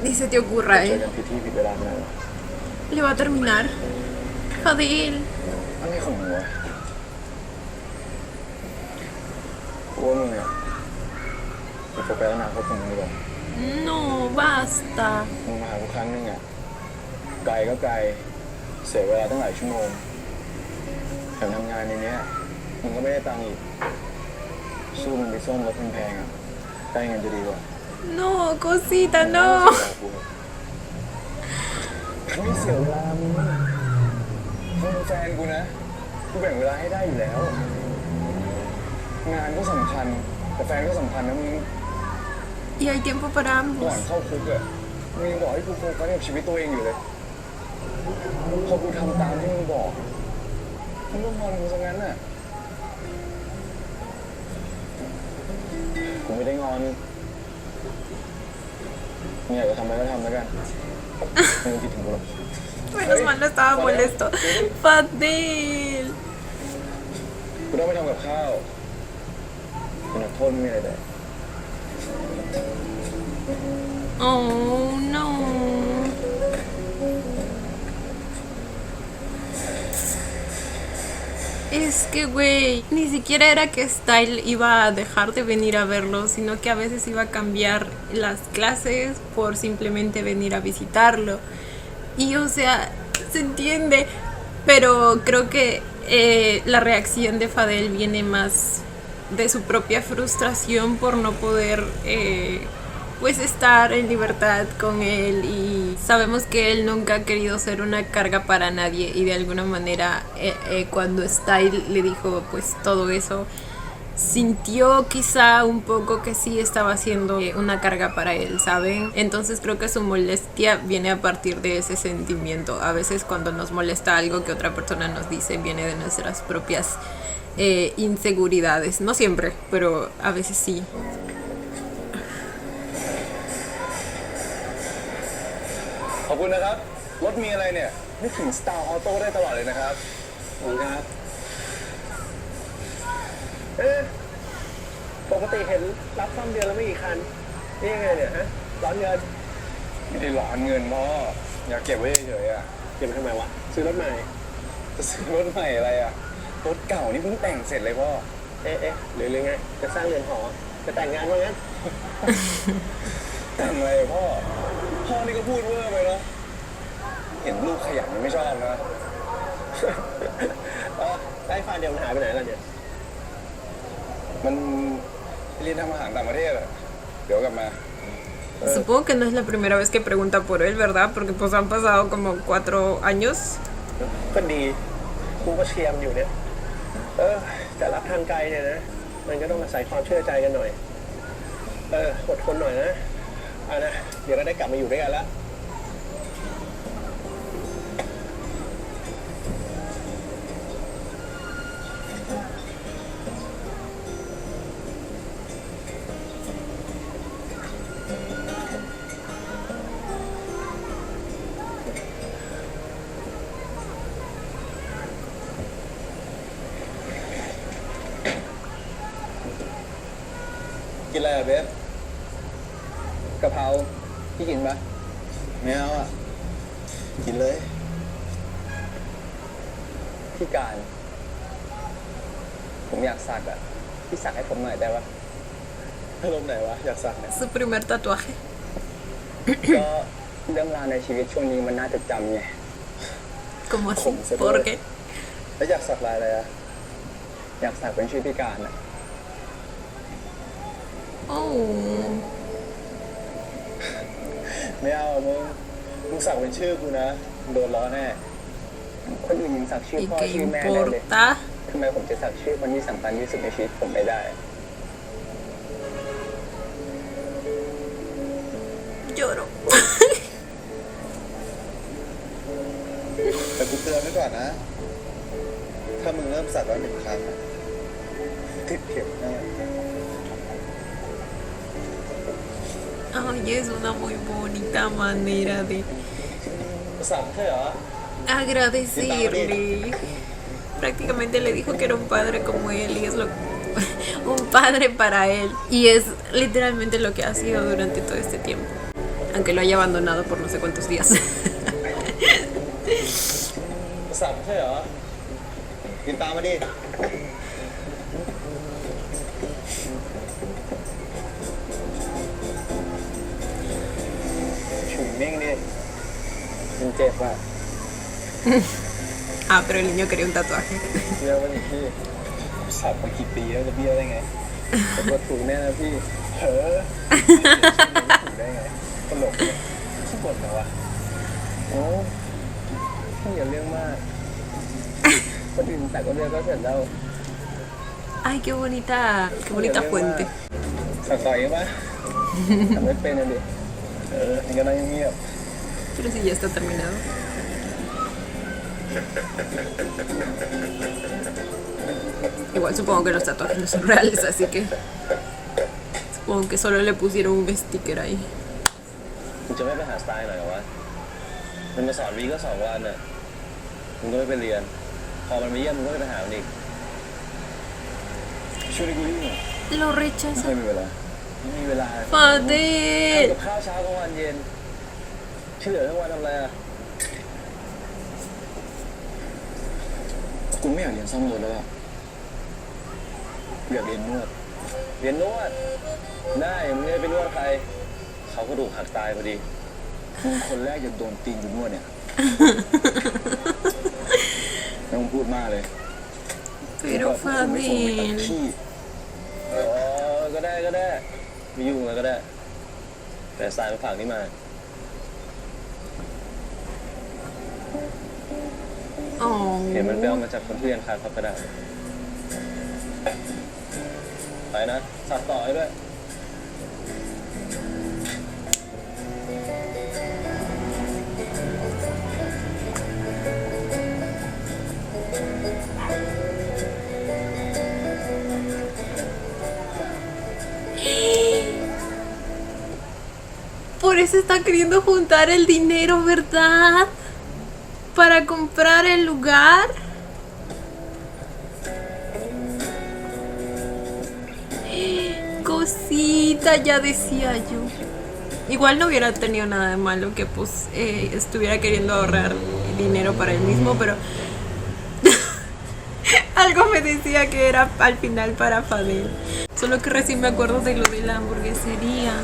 Ni se te ocurra, เจอกันผิดที่ผิดเวลาไม่ได้หรอ Le va a terminar. Fadel. อะไรของมึงวะกูว่ามึงเนี่ยจะโฟกัสอนาคตของมึงดีกว่า No, basta. มึงมาหากูครั้งนึงอ่ะไกลก็ไกลเสียเวลาตั้งหลายชั่วโมงแถมทำงานในเนี้ยมึงก็ไม่ได้ตังค์อีกสู้มึงไปซ่อมรถแพงๆอ่ะได้เงินจะดีกว่า No, cosita, no. ไม่เสียเวลามึงแฟนกูนะกูแบ่งเวลาให้ได้อยู่แล้วงานก็สำคัญแต่แฟนก็สำคัญนะมึง Y hay tiempo para ก่อน ambos. เข้าคุกอ่ะมึงยังบอกให้กูโฟกัสกับชีวิตตัวเองอยู่เลยพอกูทำตามที่มึงบอกมึงก็งอนกูซะงั้นน่ะกูไม่ได้งอนมึงอยากจะทำอะไรก็ทำแล้วกันไม่ต้องคิดถึงกูหรอก Menos mal no estaba molesto. Fadel. กูต้องไปทำกับข้าวเป็นนักโทษไม่มีอะไรเลย Oh, no. Es que, güey, ni siquiera era que Style iba a dejar de venir a verlo, sino que a veces iba a cambiar las clases por simplemente venir a visitarlo. Y, o sea, se entiende, pero creo que la reacción de Fadel viene más de su propia frustración por no poder pues estar en libertad con él, y sabemos que él nunca ha querido ser una carga para nadie, y de alguna manera cuando Style le dijo pues todo eso, sintió quizá un poco que sí estaba siendo una carga para él, ¿saben? Entonces creo que su molestia viene a partir de ese sentimiento. A veces cuando nos molesta algo que otra persona nos dice, viene de nuestras propias inseguridades. No siempre, pero a veces sí. ขอบคุณนะครับรถมีอะไรเนี่ยนึกถึง Star Auto ได้ตลอดเลยนะครับขอบคุณครับ ปกติเห็นรับซ่อมเดือนแล้วไม่กี่คันนี่ยังไงเนี่ยฮะร้อนเงิน ไม่ได้ร้อนเงินพ่ออยากเก็บไว้เฉยๆอ่ะ เก็บไปทำไมวะซื้อรถใหม่ จะซื้อรถใหม่อะไรอ่ะรถเก่านี่เพิ่งแต่งเสร็จเลยพ่อ เอ๊ะหรือไงจะสร้างเรือนหอจะแต่งงานว่างั้น แต่งอะไรพ่อพ่อนี่ก็พูดเวอร์ไปเนาะเห็นลูกขยันไม่ชอบนะ ได้ฟาเดียวมันหายไปไหนล่ะเนี่ย มันเรียนทำอาหารต่างประเทศอะเดี๋ยวกลับมา Supongo que no es la primera vez que pregunta por él, ¿verdad? Porque pues han pasado como 4 años. ก็ดีกูก็เชียร์มนอยู่เนี่ยแต่รับทางไกลเนี่ยนะมันก็ต้องอาศัยความเชื่อใจกันหน่อยอดทนหน่อยนะนะเดี๋ยวเราได้กลับมาอยู่ด้วยกันแล้วกินอะไรอะเบฟ กะเพราพี่กินปะ ไม่เอาอ่ะกินเลย พี่การผมอยากสักอ่ะพี่สักให้ผมหน่อยได้ปะ อารมณ์ไหนวะอยากสักเนี่ย Su primer tatuaje. ก็เรื่องราวในชีวิตช่วงนี้มันน่าจดจำไง ¿Cómo así? ¿Cómo se ¿Por puede? qué? แล้วอยากสักลายอะไรอะอยากสักเป็นชื่อพิการอะ โอ้ ไม่เอามึงสักเป็นชื่อกูนะโดนล้อแน่คนอื่นยังสักชื่อ ¿y พ่อ qué ชื่อแม่ได้เลย importa? ทำไมผมจะสักชื่อคนที่สำคัญที่สุดในชีวิตผมไม่ได้ Lloro. แต่กูเตือนไว้ก่อนนะ ถ้ามึงเริ่มสักแล้ว1 ครั้งอะติดเข็มแน่ Ay, es una muy bonita manera de สักใช่เหรอ agradecerle. Prácticamente le dijo que era un padre como él y es un padre para él. Y es literalmente lo que ha sido durante todo este tiempo. Aunque lo haya abandonado por no sé cuántos días. สักใช่เหรอกินตามมาดิฉุนนิ่งดิมันเจ็บอ่ะ Ah, pero el niño quería un tatuaje. เบี้ยวไปพี่สับมากี่ปีแล้วจะเบี้ยวได้ไงแต่ก็ถูกแน่นะพี่เฮ้อถูกได้ไงตลกเลยขี้บ่นเหรอวะโอ้พี่อย่าเรื่องมากคนอื่นแต่ก็เรื่องก็เสร็จแล้ว Ay, qué bonita fuente. สักต่อยปะทำไม่เป็นเลยดินี่ก็นั่งเงียบ Pero si ya está terminado. Igual supongo que los tatuajes no son reales, así que supongo que solo le pusieron un sticker ahí. มึงจะไม่ไปหาสไตล์หน่อยเหรอวะมันมาสอนวีก็2 วันน่ะมึงก็ไม่ไปเรียน พอมันมาเยี่ยมมึงก็ไม่ไปหามันอีก ช่วยกูดิ Lo ไม่ rechaza. มีเวลาไม่มีเวลา Fadel. กับข้าวเช้ากลางวันเย็นที่เหลือทั้งวันทำอะไรอ่ะ กูไม่อยากเรียนซ่อมรถแล้วอะอยากเรียนนวด เรียนนวด ได้มึงจะไปนวดใคร เขากระดูกหักตายพอดี มึงคนแรกจะโดนตีนกูนวดเนี่ยไม่ต้องพูดมากเลย Pero ไม่ส่งไปตัด Fadel. ขี้ อ๋อก็ได้ไม่ยุ่งแล้วก็ได้ แต่สายมาฝากนี่มา เห็นมันไปเอา Oh. มาจากคนที่เรียนคาครับก็ได้ ไปนะสับต่อให้ด้วย Por eso está queriendo juntar el dinero, ¿verdad? Para comprar el lugar. Cosita, ya decía yo. Igual no hubiera tenido nada de malo que pues estuviera queriendo ahorrar dinero para él mismo, pero algo me decía que era al final para Fadel. Solo que recién me acuerdo de lo de la hamburguesería.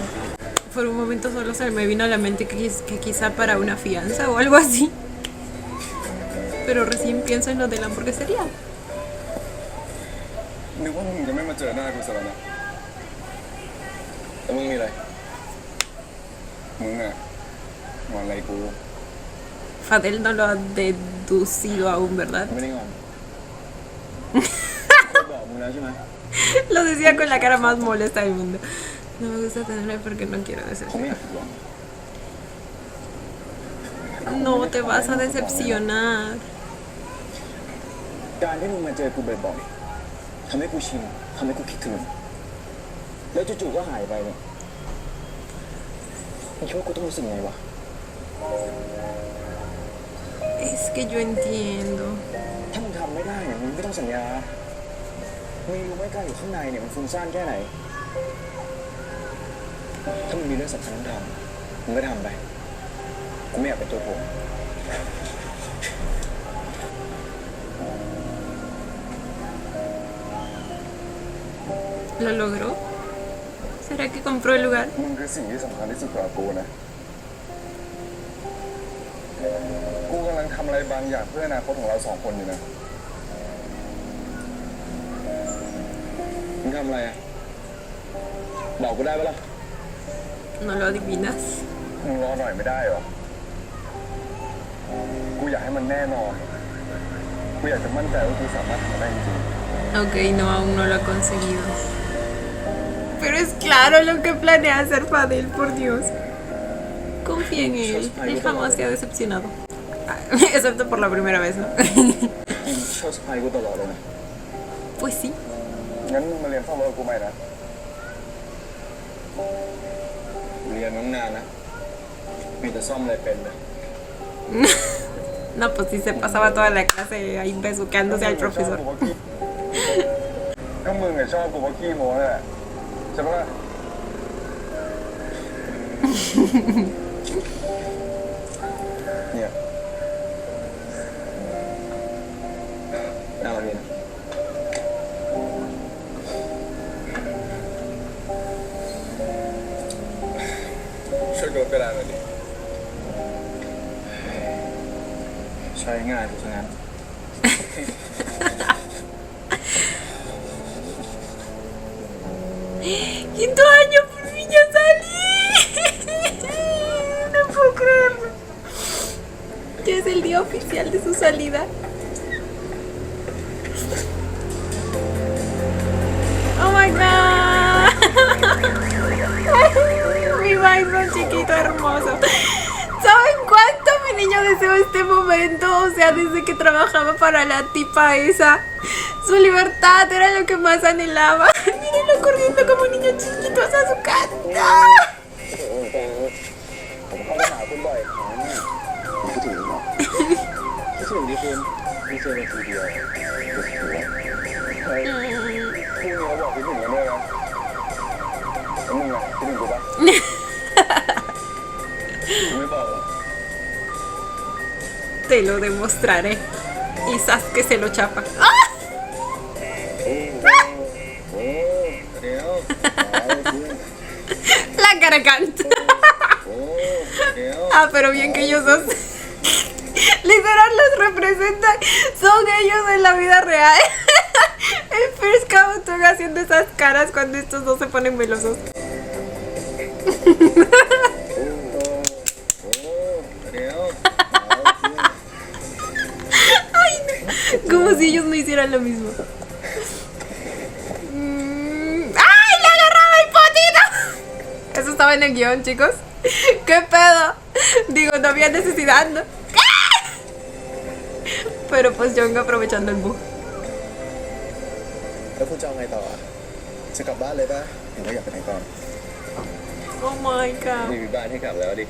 Por un momento solo se me vino a la mente que quizá para una fianza o algo así. Pero recién pienso en lo de la hamburguesería. นึกว่ามึงจะไม่มาเจอหน้ากูซะแล้วนะ แล้วมึงมีอะไร มึงอะงอนอะไรกู Fadel no lo ha deducido aún, ¿verdad? ไม่ได้งอนบอกมึงแล้วใช่ไหม Lo decía con la cara más molesta del mundo. No me gusta tenerle porque no quiero ผมไม่ decepcionar. อยากหลง No te vas a decepcionar. การที่มึงมาเจอกูบ่อยๆทำให้กูชินทำให้กูคิดถึงแล้วจู่ๆก็หายไปเนี่ยมึงคิดว่ากูต้องรู้สึกไงวะ Es que yo entiendo. ถ้ามึงทำไม่ได้เนี่ยมึงไม่ต้องสัญญามึงรู้ไหมการอยู่ข้างในเนี่ยมันฟุ้งซ่านแค่ไหนถ้ามึงมีเรื่องสำคัญต้องทำมึงก็ทำไปกูไม่อยากเป็นตัวโกง ¿Lo logró? ¿Será que compró el lugar? มึงคือสิ่งที่สำคัญที่สุดสำหรับกูนะกูกำลังทำอะไรบางอย่างเพื่ออนาคตของเรา2 คนอยู่นะ งทำอะไรอ่ะบอกกูได้ปะล่ะ No lo adivinas. มึงรอหน่อยไม่ได้หรอกูอยากให้มันแน่นอนกูอยากจะมั่นใจว่ากูสามารถทำได้จริง Ok, no, aún no lo ha conseguido. Pero es claro lo que planea hacer Fadil, por Dios. Confía en él. Él jamás se ha decepcionado. Excepto por la primera vez, ¿no? ชอบสไปกูตลอดเลยนะ Pues sí. งั้นมึงมาเรียนซ่อมรถกูใหม่นะเรียนตั้งนานนะมีแต่ซ่อมอะไรเป็นเลย No, pues sí se pasaba toda la clase ahí besuqueándose al profesor. ก็มึงชอบกูเพราะขี้โม้แหละใช่ปะล่ะเนี่ยน่ารักดีนะช่วยกดกระดาษหน่อยดิใช้ง่ายเพราะฉะนั้น Quinto año, por fin ya salí. No puedo creerlo. Ya es el día oficial de su salida. Oh my god. Mi Byron chiquito hermoso. ¿Saben cuánto mi niño deseó este momento? O sea, desde que trabajaba para la tipa esa. Su libertad era lo que más anhelaba. Mírenlo corriendo como un niño chiquito hacia su casa. ผมเข้าไปหาคุณบ่อยครั้งคิดถึงหรอคิดถึงดิคุณไม่เจอกันทีเดียวเฮ้ยพรุ่งนี้เราบอกคิดถึงกันด้วยนะแล้วมึงอ่ะคิดถึงกูปะไม่บอกหรอ Te lo demostraré. Y Sasuke se lo chapa. ¡Ah! เดี๋ยว La garganta. เดี๋ยว Ah, pero bien que ellos dos literal los representan. Son ellos en la vida real. El First Kabutoga haciendo esas caras cuando estos dos se ponen melosos. เดี๋ยว Ay, no. Como si ellos no hicieran lo mismo. ¡Ay! ¡Le agarraba el potito! Eso estaba en el guión, chicos. ¿Qué pedo? Digo, no había necesidad, ¿no? Pero pues Jong aprovechando el bug. แล้วคุณจะเอาไงต่อจะกลับบ้านเลยป่ะเห็นว่าอยากไปไหนก่อน Oh my god. มีบ้านให้กลับแล้วดิ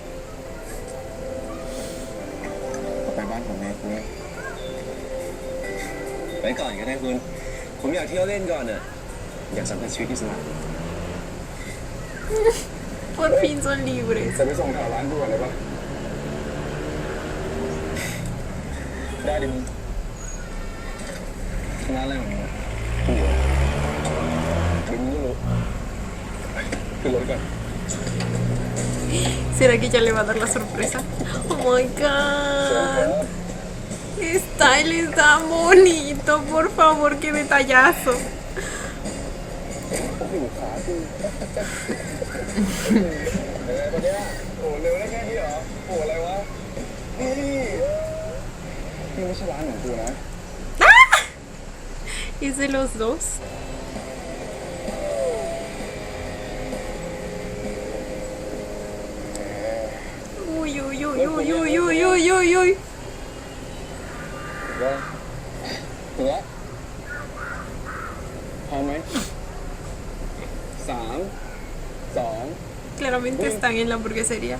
ไปบ้านของแม่คุณไปก่อนก็ได้คุณผมอยากเที่ยวเล่นก่อนน่ะอยากสัมผัสชีวิตอิสระ Por fin son libres. จะไปส่งแถวร้านกูก่อนเลยป่ะได้ดิมึงร้านอะไรของมึงกูเหรอเดี๋ยวมึงก็รู้ขึ้นรถก่อน ¿Será que ya le va a dar la sorpresa? Oh my god. Está, él está bonito, por favor, qué detallazo. โอ้โหขากูอะไรวะเนี่ยโอ้เร็วได้แค่นี้เหรอโอ้อะไรวะนี่ไม่ใช่ร้านของกูนะ ¿Es de los dos? Uy, uy, uy, uy, uy, uy, uy, uy, uy. ว่าถึงแล้วพร้อมไหม3 2 Claramente están en la hamburguesería.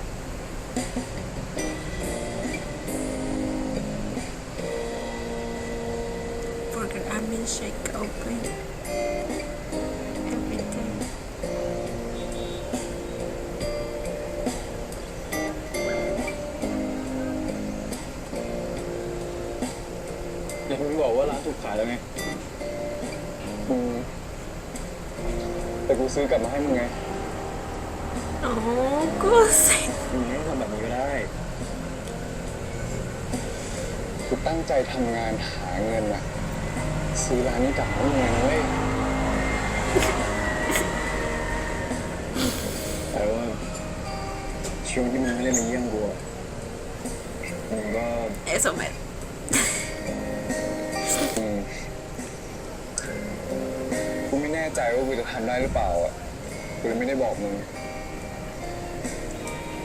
Burger, ramen, shake, open. Everything. เดี๋ยวผมบอกว่าร้านถูกขายแล้วไงแต่กูซื้อกลับมาให้มึงไง Oh, cosa. มึงไม่ต้องทำแบบนี้ก็ได้กูตั้งใจทำงานหาเงินอะซื้อร้านนี้กลับมาให้มึงไงเว้ย แต่ว่าช่วงที่มึงไม่ได้มาเยี่ยมกูอะมึงก็ Eso me... อืมกูไม่แน่ใจว่ากูจะทำได้หรือเปล่าอ่ะกูเลยไม่ได้บอกมึง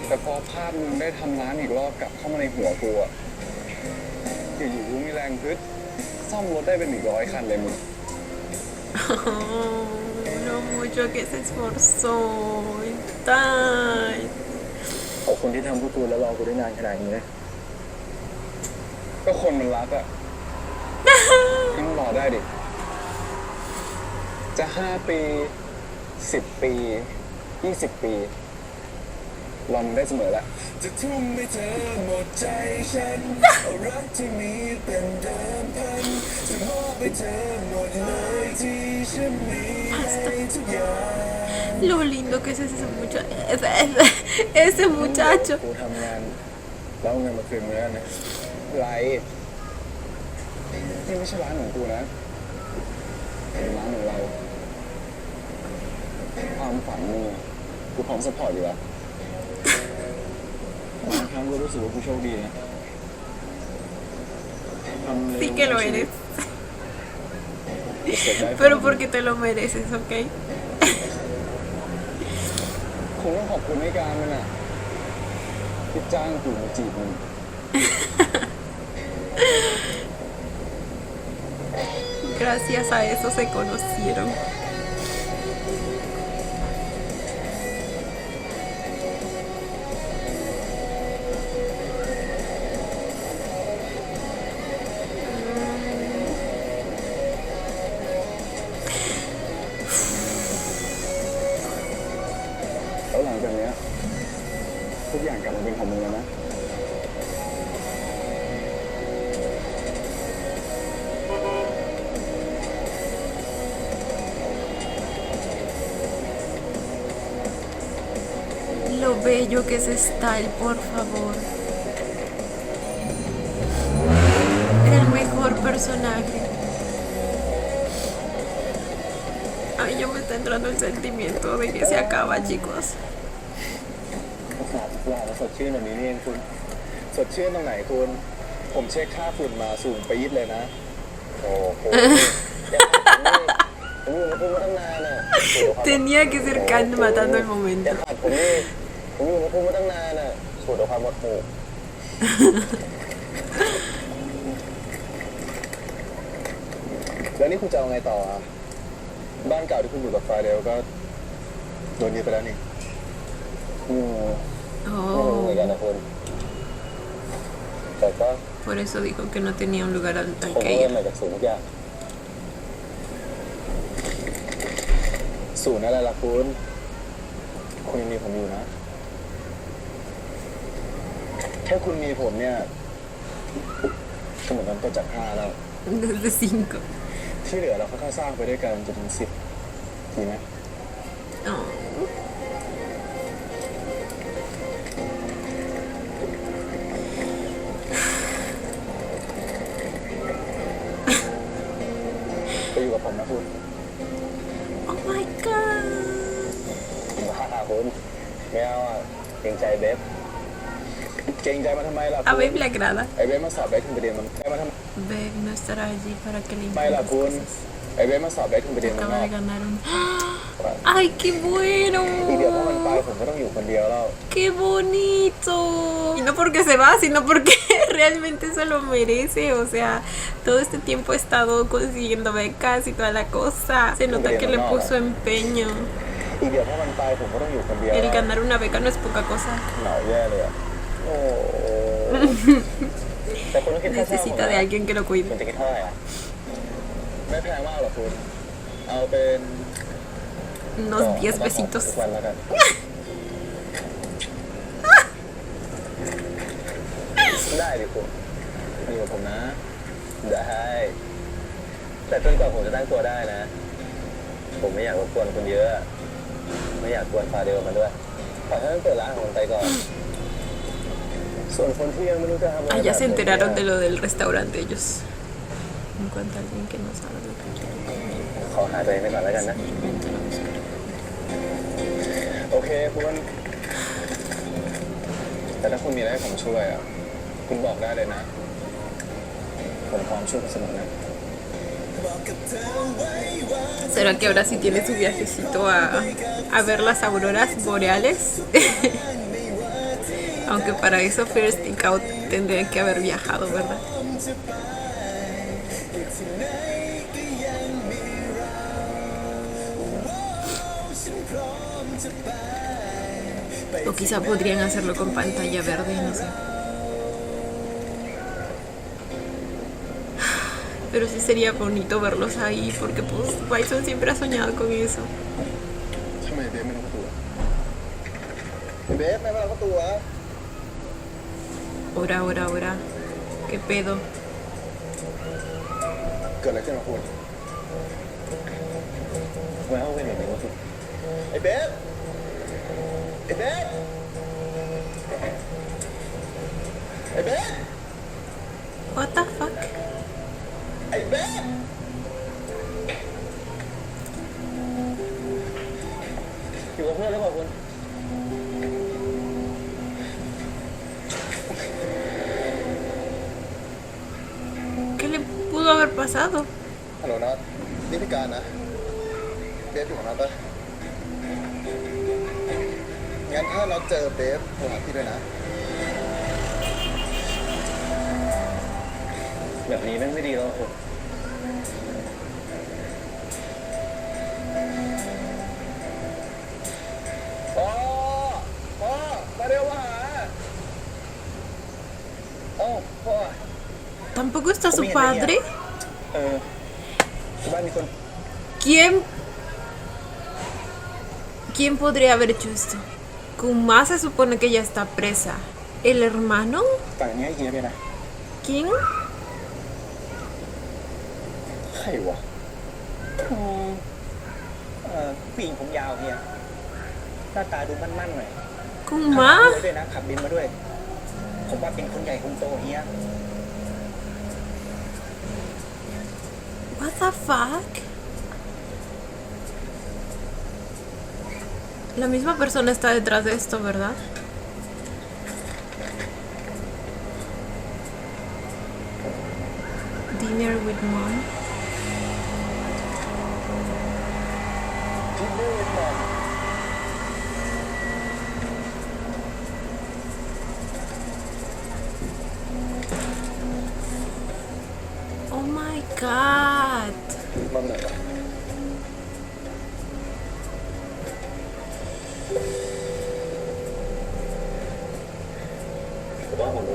แต่พอภาพมึงได้ทำร้านอีกรอบกลับเข้ามาในหัวกูอ่ะอยู่ๆกูมีแรงฮึดซ่อมรถได้เป็น100 คันเลยมึง Lo mucho que se esforzó. Ay. ขอบคุณที่ทำเพื่อกูแล้วรอกูได้นานขนาดนี้นะ ก็คนมันรักอ่ะ ยังรอได้ดิ จะ5 ปี10 ปี20 ปีรอมึงได้เสมอแหละ จะทุ่มให้เธอหมดใจฉัน เอารักที่มีเป็นเดิมพันจะมอบให้เธอหมดเลยที่ฉันมีให้ทุกอย่าง Lo lindo que es ese muchacho. Ese muchacho. กูทำงานแล้วเอาเงินมาคืนมึงแล้วนะ ไรนี่ไม่ใช่ร้านของกูนะเป็นร้านของเราความฝันมึงอะกูพร้อมสปอร์ตอยู่แล้วบางครั้งกูรู้สึกว่ากูโชคดีนะทำเลย Sí que lo eres. เสร็จได้ Pero porque te lo mereces, ¿ok? คงต้องขอบคุณให้การมันอ่ะที่จ้างกูมาจีบมึง Gracias a eso se conocieron.แล้วหลังจากเนี้ยทุกอย่างกลับมาเป็นของมึงแล้วนะ Lo bello que es Style, por favor. El mejor personaje. Ay, yo me está entrando el sentimiento de que se acaba, chicos. สดชื่นแบบนี้นี่เองคุณ สดชื่นตรงไหนคุณ ผมเช็คค่าฝุ่นมาสูงปี๊ดเลยนะ โอ้โหผมอยู่กับคุณมาตั้งนานอ่ะ Tenía que ser Khan matando el อย่า momento. ขาดผมนี่ผมอยู่กับคุณมาตั้งนานอ่ะสูดเอาความหมดหมู่แล้วนี่คุณจะเอาไงต่ออ่ะ บ้านเก่าที่คุณอยู่กับฟาเดลก็โดนยึดไปแล้วนี่ไม่รู้เหมือนกัน Oh, นะคุณ แต่ก็ por eso dijo que no tenía un lugar al ผม que ก็เริ่ม ir. ใหม่จากศูนย์ทุกอย่างศูนย์อะไรล่ะคุณยังมีผมอยู่นะ แค่คุณมีผมเนี่ยก็เหมือนกันต้นจาก5แล้ว Desde 5. ที่เหลือเราค่อยๆสร้างไปด้วยกันจนถึง10ดีไหม Oh. ไปอยู่กับผมนะคุณ Oh my god. คุณไม่เอาอ่ะเกรงใจเบฟเกรงใจมาทำไมล่ะ A Babe le agrada. ไอเบฟมาสอบได้ทุนไปเรียนมันมาทำ Babe no estará allí para que le ไม importen ล่ะ las คุณ cosas. ไอเบฟมาสอบได้ทุนไปเรียนมันน Acaba อก de ganar un... ¡Ay, qué อีกเดี๋ยวพอ bueno! มันไปผมก็ต้องอยู่คนเดียวแล้ว ¡Qué bonito! Y no porque se va, sino porque realmente se lo merece. O sea, todo este tiempo ha estado consiguiendo becas y toda la cosa. Se nota que le puso empeño. อีกเดี๋ยวพอมันไปผมก็ต้องอยู่คนเดียว El ganar una beca no es poca cosa. หนาวแย่เลยอ่ะโอ้แต่คุณต้องคิดค่าเช่า Necesita de alguien que lo คุณ cuide. จะคิดเท่าไหร่อ่ะไม่แพงมากหรอกคุณเอาเป็น Unos 10 pesitos. ทุกวันแล้วกันได้ดิคุณอยู่กับผมนะได้แต่จนกว่าผมจะตั้งตัวได้นะ ผมไม่อยากรบกวนคุณเยอะไม่อยากกวนฟาเดลมาด้วยขอให้มันเปิดร้านของมันไปก่อนส่วนคนที่ยังไม่รู้จะทำอะไร Ah, ya se enteraron de lo del restaurante ellos. encuentra alguien que no sabe lo que quiere comer. ขอหาตัวเองไปก่อนแล้วกันนะ โอเคคุณ แต่ถ้าคุณมีอะไรให้ผมช่วยอ่ะ คุณบอกได้เลยนะ ผมพร้อมช่วยคุณเสมอนะ ¿Será que ahora sí tiene su viajecito a ver las auroras boreales? Aunque para eso First Scout tendrían que haber viajado, ¿verdad? O quizá podrían hacerlo con pantalla verde, no sé. Pero sí sería bonito verlos ahí, porque pues Bison siempre ha soñado con eso. ทำไมเบฟไม่รู้ตัวเบฟไม่รู้ตัว Ora. ¿Qué pedo? เกิดอะไรขึ้นมาคุณ แล้วเป็นแบบนี้ว่าคุณ ไอ้เบฟไอ้เบฟไอ้เบฟ What the fuck? ไอ้เบฟ อยู่กับเพื่อนหรือเปล่าคุณ ¿Qué le pudo haber pasado? ฮัลโหลนัทนี่พี่การนะเบฟอยู่ของนัทปะงั้นถ้าเราเจอเบฟโทรหาพี่ด้วยนะ แบบนี้แม่งไม่ดีแล้วคุณ พ่อ มาเร็วมาหาโอ้พ่อ ¿Tampoco está su padre? ที่บ้านมีคน ¿Quién podría haber hecho esto? Kuma se supone que ya está presa. ¿El hermano? ฝั่งนี้ให้เฮียไปนะ ¿Quién? ใครวะ ผู้หญิงผมยาวเฮียหน้าตาดูมั่นๆหน่อย ¿Kuma? ด้วยนะขับบินมาด้วย ผมว่าเป็นคนใหญ่คนโตเฮีย What the fuck? La misma persona está detrás de esto, ¿verdad? Dinner with mom. Oh my god. มาเมื่อไหร่วะ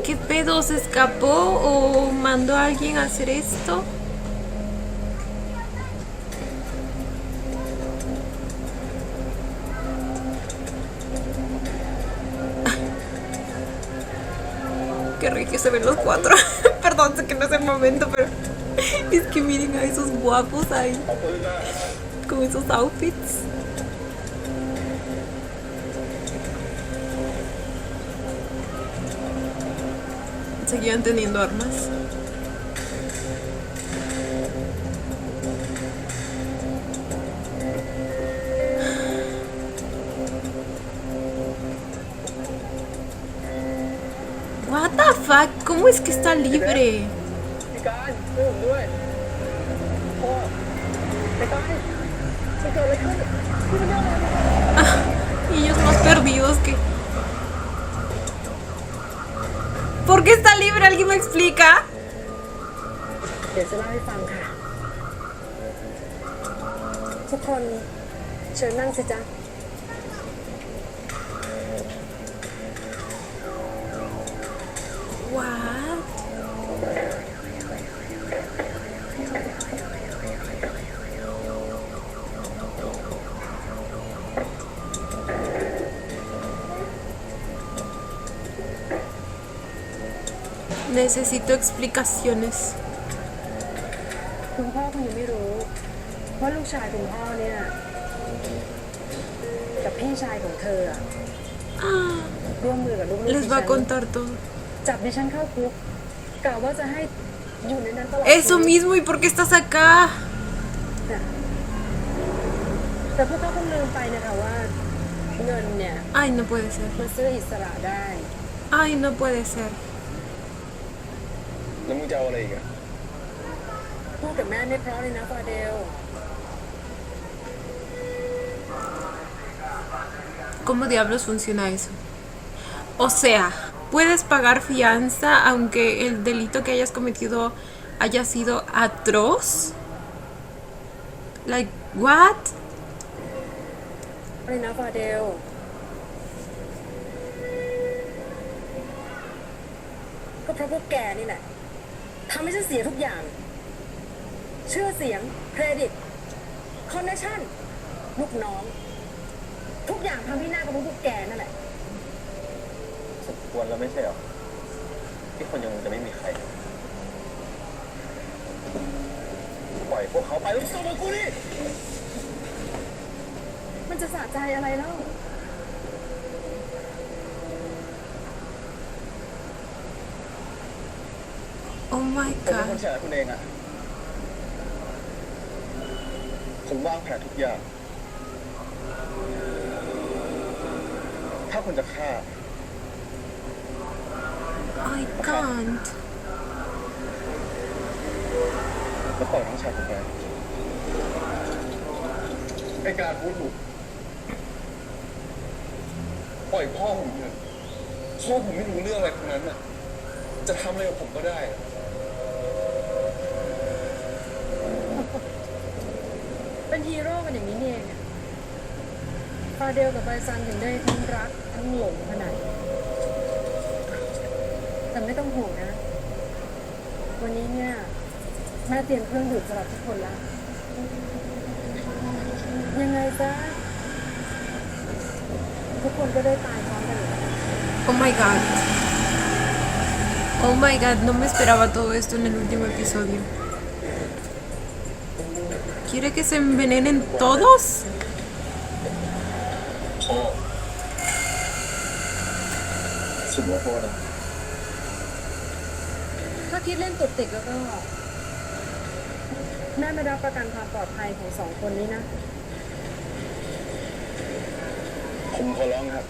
¿Qué pedo? ¿Se escapó o mandó a alguien a hacer esto? Qué rico se ven los cuatro. Perdón, sé que no es el momento, pero es que miren a esos guapos ahí. Con esos outfits. Seguían teniendo armas. What the fuck? ¿Cómo es que está libre? พี่การช่วยผมด้วยพ่อไปตายมันเกิดอะไรขึ้นพี่ไม่ได้ Y ellos más perdidos que... ¿Por qué está libre? ¿Alguien me explica? เดี๋ยวจะเล่าให้ฟังค่ะ ทุกคนเชิญนั่งสิจ๊ะ What? Necesito explicaciones. คุณพ่อคงยังไม่รู้ว่าลูกชายคุณพ่อเนี่ยกับพี่ชายของเธออะ Ah, ร่วมมือกับลูกๆ les ดิ va ฉั a contar todo. จับดิฉันเข้าคุกกะว่าจะให้ อยู่ในนั้นตลอด Eso mismo, ¿y por qué estás acá? แต่พวกเขาคงลืมไปนะคะว่าเงินเนี่ย Ay, no puede ser. มันซื้ออิสระได้ Ay, no puede ser. แล้วมึงจะเอาอะไรอีกอะ พูดกับแม่ไม่เพราะเลยนะฟาเดล ¿Cómo diablos funciona eso? O sea, puedes pagar fianza aunque el delito que hayas cometido haya sido atroz. Like, what? เลยนะฟาเดล ก็เพราะพวกแกนี่แหละทำให้ฉันเสียทุกอย่าง ชื่อเสียง เครดิต คอนเนคชั่น ลูกน้อง ทุกอย่างทำให้หน้ากับพวกแกนั่นแหละ สมควรแล้วไม่ใช่หรอที่คนยังจะไม่มีใครปล่อยพวกเขาไปแล้วส่งมากูนี่ มันจะสะใจอะไรแล้ว Oh my ผมเป็นคน god. แฉคุณเองอะผมวางแผนทุกอย่าง ถ้าคุณจะฆ่า I can't. แล้วปล่อยทั้งชายผมไปไอการพูดถูกปล่อยพ่อผมเถอะพ่อผมไม่รู้เรื่องอะไรทั้งนั้นอะจะทำอะไรกับผมก็ได้อะ เป็นฮีโร่กันอย่างนี้นี่เองอะฟาเดลกับไบซันถึงได้ทั้งรักทั้งหลงขนาดนี้แต่ไม่ต้องห่วงนะ วันนี้เนี่ยแม่เตรียมเครื่องดื่มสำหรับทุกคนละยังไงซะทุกคนก็ได้ตายพร้อมกันอยู่แล้ว Oh my god. Oh my god, no me esperaba todo esto en el último episodio. ¿Quiere que se envenenen todos? สุดขอโทษนะ ถ้าคิดเล่นตุกติกแล้วก็ แม่ไม่รับประกันความปลอดภัยของสองคนนี้นะ ผมขอร้องครับ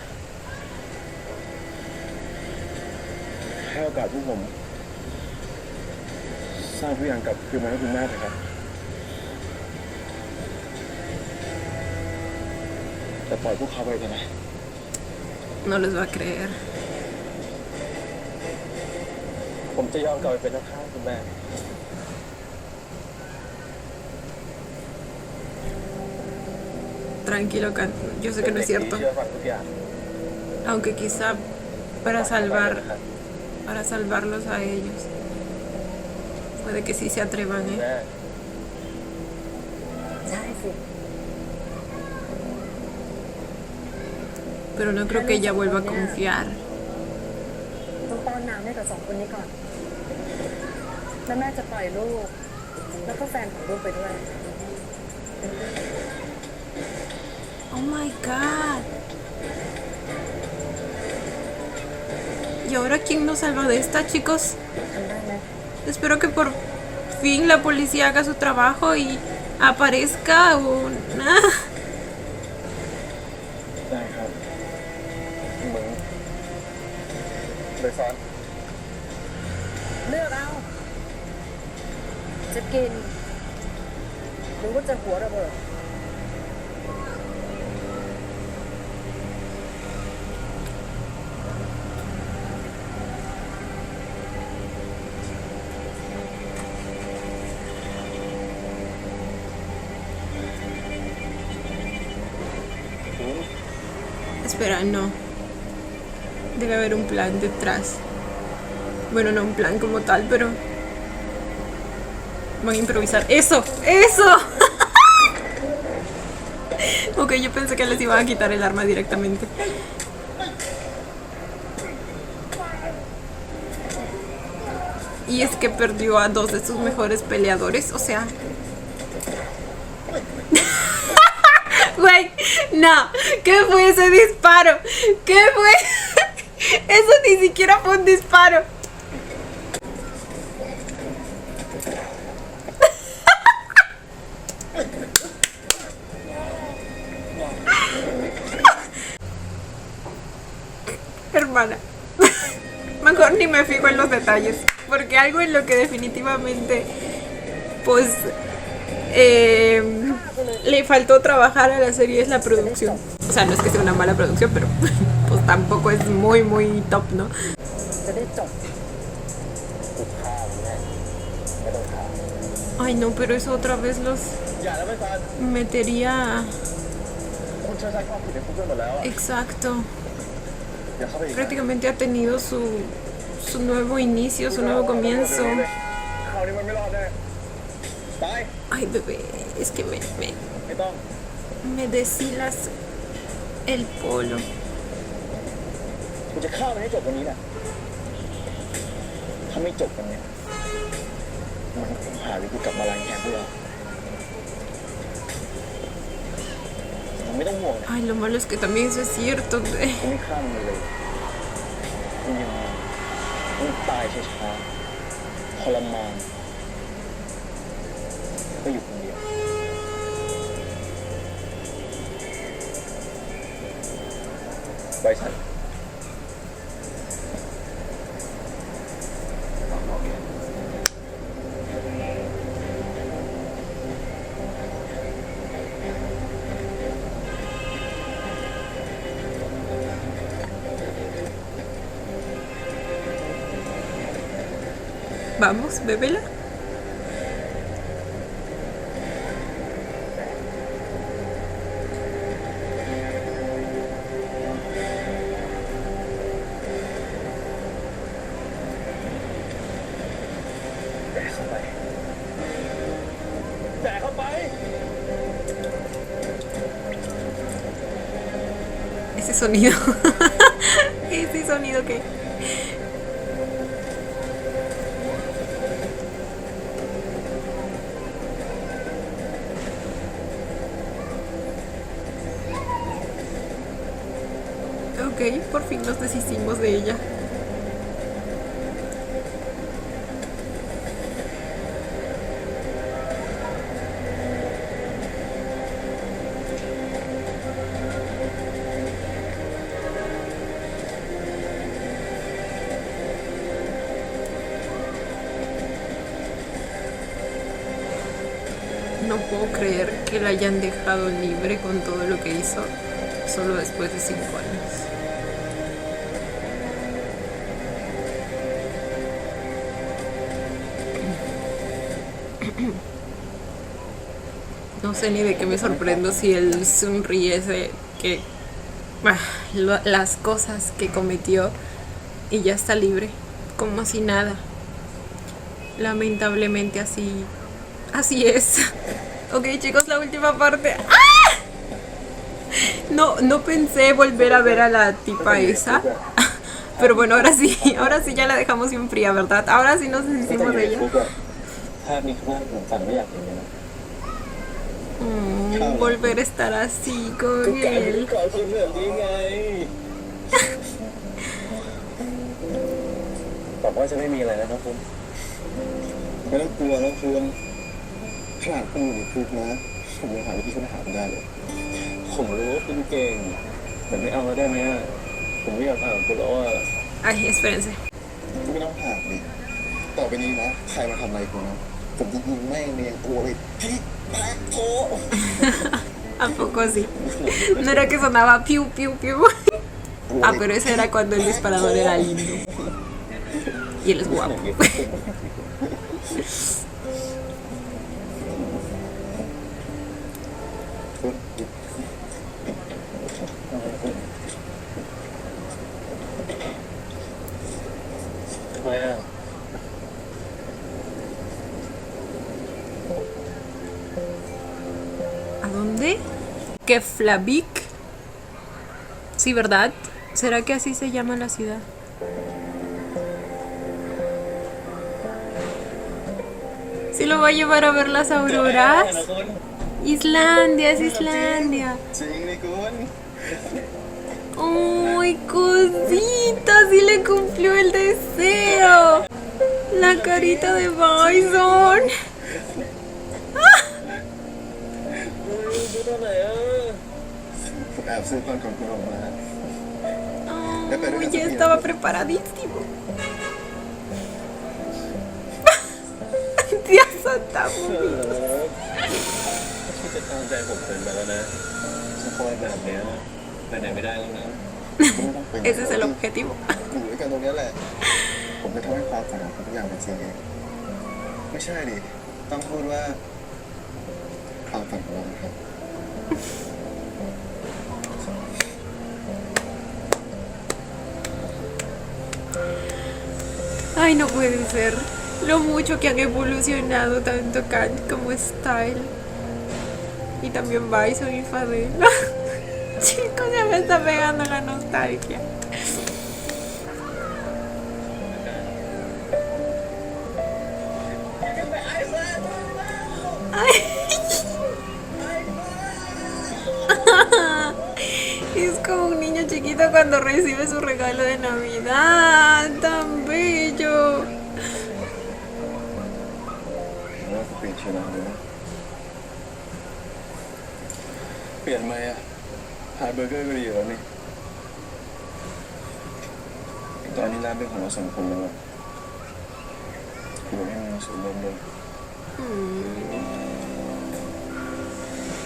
ให้โอกาสพวกผม สร้างทุกอย่างกลับคืนมาให้คุณแม่เถอะครับ แต่ปล่อยพวกเขาไปเถอะนะ No les va a creer. ผมจะยอมกลับไปเป็นนักฆ่าคุณแม่ Tranquilo, Can. Yo sé que no es cierto. เชื่อฟังทุกอย่าง Aunque quizá para salvarlos a ellos. Puede que sí se atrevan, แม่ ¿eh? ใช่สิ Pero no creo que ella vuelva a confiar. ต้องป้อนน้ำให้กับสองคนนี้ก่อน แล้วแม่จะปล่อยลูก แล้วก็แฟนของลูกไปด้วย Oh my god. ¿Y ahora quién nos salva de esta, chicos? ทำได้ไหม Espero que por fin la policía haga su trabajo y aparezca una... ได้ครับมึงไปซ้อน เลือกเอา จะกิน หรือว่าจะหัวระเบิด Espera, no. Debe haber un plan detrás. Bueno, no un plan como tal, pero... Van a improvisar. ¡Eso! ¡Eso! Ok, yo pensé que les iban a quitar el arma directamente. Y es que perdió a dos de sus mejores peleadores, o sea... Güey, no, ¿qué fue ese disparo? ¿Qué fue? Eso ni siquiera fue un disparo. hermana. Mejor ni me fijo en los detalles, porque algo en lo que definitivamente, pues, le faltó trabajar a la serie es la producción. O sea, no es que sea una mala producción, pero pues tampoco es muy, muy top, ¿no? จะได้จบ Ay, no, pero eso otra vez los อย่าแล้วไม่ฟัน metería... คุณเชิญชายความผิดในคุกไปหมดแล้วอะ Exacto. อย่าเข้าไปอีกนะ Prácticamente ha tenido su nuevo inicio, su nuevo comienzo. คราวนี้มันไม่รอดแน่ไป Ay, bebé, es que ไม่ต้อง me deshilas el polo. กูจะฆ่ามันให้จบวันนี้แหละถ้าไม่จบวันเนี้ยมันคงหาวิธีกลับมาล้างแค้นพวกเรามึงไม่ต้องห่วงนะ Ay, lo malo es que también eso es cierto. กูไม่ฆ่ามึงเลยกูยังมึงตายช้าๆทรมานก็อยู่คนเดียวไว้ฉัน Vamos, bébela. Ese sonido. Ese sonido que... Ok, por fin nos deshicimos de ella. No puedo creer que la hayan dejado libre con todo lo que hizo solo después de 5 años. No sé ni de qué me sorprendo si él sonriese que las cosas que cometió y ya está libre, como si nada. Lamentablemente así es. Ok, chicos, la última parte. ¡Ah! No pensé volver a ver a la tipa esa. Pero bueno, ahora sí ya la dejamos bien fría, ¿verdad? Ahora sí nos deshicimos de ella. ภาพนี้คือภาพผมฝันไม่อยากเห็นเลยนะ Volver a estar así con การ él. ก่อนคนแบบนี้ไงบอกว่าจะไม่มีอะไรแล้วนะคุณ ไม่ต้องกลัวนะคุณขนาดคุณอยู่ในคุกนะผมยังหาวิธีค้นหาคุณได้เลย ผมรู้ว่าคุณเก่งแต่ไม่เอาแล้วได้ไหมอ่ะผมไม่อยากถามคุณแล้วว่า Ay, espérense. คุณไม่ต้องถามดิต่อไปนี้นะใครมาทำอะไรคุณนะผมจะยิงแม่งเรียงตัวเลยพี่แพ็คโถ ¿A poco sí? No era que sonaba piu, piu, piu. Ah, pero ese era cuando el disparador era lindo. Y él es guapo. ¿A dónde? Keflavik. Sí, ¿verdad? ¿Será que así se llama la ciudad? ¿Sí lo va a llevar a ver las auroras? Islandia, es Islandia. จริงเลยคุณ ¡Ay, cosita! ¡Sí le cumplió el deseo! La carita de Bison. ผมแอบซื้อตอนก่อนคุณออกมา ¡Ay! ได้ไปด้วยกัน Uy, สักที estaba preparadísimo. Dios santa. ที่จะตามใจผมเกินไปแล้วนะสปอยแบบเนี้ยไปไหนไม่ได้แล้วนะ ไม่ต้องเป็น Ese es el objetivo. อยู่ด้วยกันตรงเนี้ยแหละ ผมจะทำให้ความฝันของคุณทุกอย่างเป็นจริงเองไม่ใช่ดิ ต้องพูดว่าความฝันของเราครับ Ay, no puede ser. Lo mucho que han evolucionado tanto Kant como Style. Y también Bison y Fadel. Chicos, ya me está pegando la nostalgia. Ay. Es como un niño chiquito cuando recibe su regalo de Navidad. Tan bello. ว่าจะเปลี่ยนชื่อร้านเลยนะเปลี่ยนไหมอะฮาร์เบอร์เกอร์ก็ดีอยู่แล้วนี่ตอนนี้ร้านเป็นของเราสองคนแล้วอะคือให้มันมีส่วนร่วมด้วย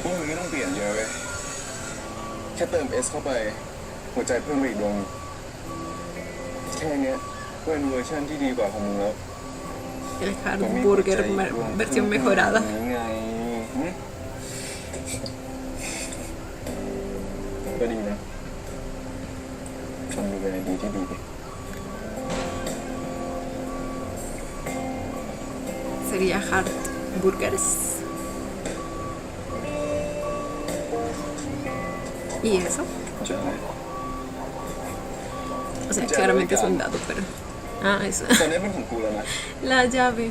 พวกมึงไม่ต้องเปลี่ยนเยอะเว้ยแค่เติม S เข้าไปหัวใจเพิ่มไปอีกดวงแค่เนี้ยก็เป็นเวอร์ชันที่ดีกว่าของมึงแล้ว El hamburger versión mejorada. นี่ไงก็ดีนะทำดูเป็นไอเดียที่ดีดิ Sería hard burgers. ¿Y eso? ใช่ O sea, claramente es un dado, pero... Ah, eso. ตอนนี้เป็นของกูแล้วนะ La llave.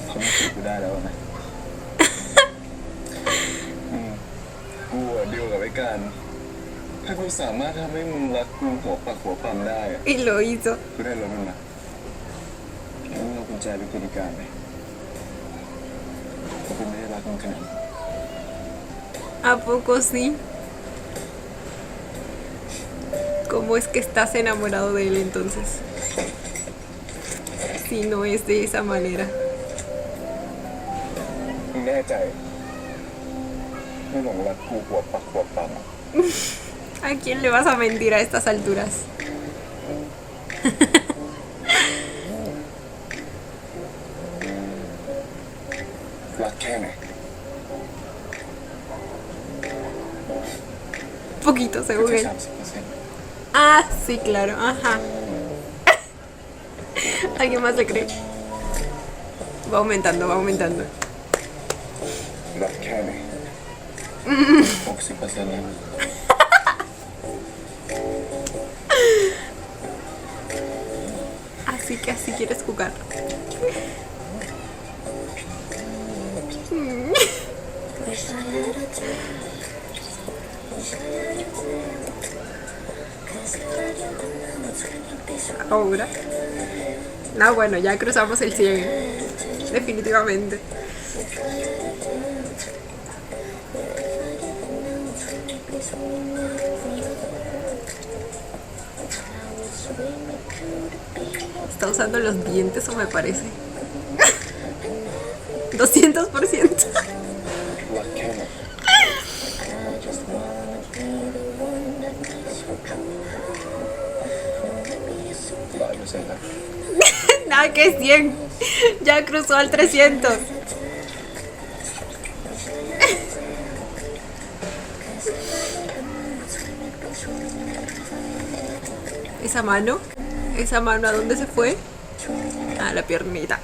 เขาไม่จีบกูได้แล้วนะกูอะดีลกับไอ้การถ้ากูสามารถทำให้มึงรักกูหัวปักหัวปั๊มได้อะ Y lo hizo. กูได้รถมึงนะแล้วมึงเอากุญแจไปคืนอีการไปเพราะกูไม่ได้รักมึงขนาดนั้น ¿A poco sí? ¿Cómo es que estás enamorado de él entonces? Si no es de esa manera. มึงแน่ใจไม่หลงรักกูหัวปักหัวปั๊ม ¿A quién le vas a mentir a estas alturas? รักแค่ไหน Poquito, ก็ según แค่ él. 30% Ah, sí, claro. Ajá. ¿Alguien más le cree? Va aumentando, va aumentando. รักแค่ไหน60%แล้ว Así que así quieres jugar. Ahora. No, bueno, ya cruzamos el 100. Definitivamente. Está usando los dientes, o me parece. 200%. รักแค่ไหน100%ครับ Nada que 100. Ya cruzó al 300. Esa mano, ¿a dónde se fue? A la piernita.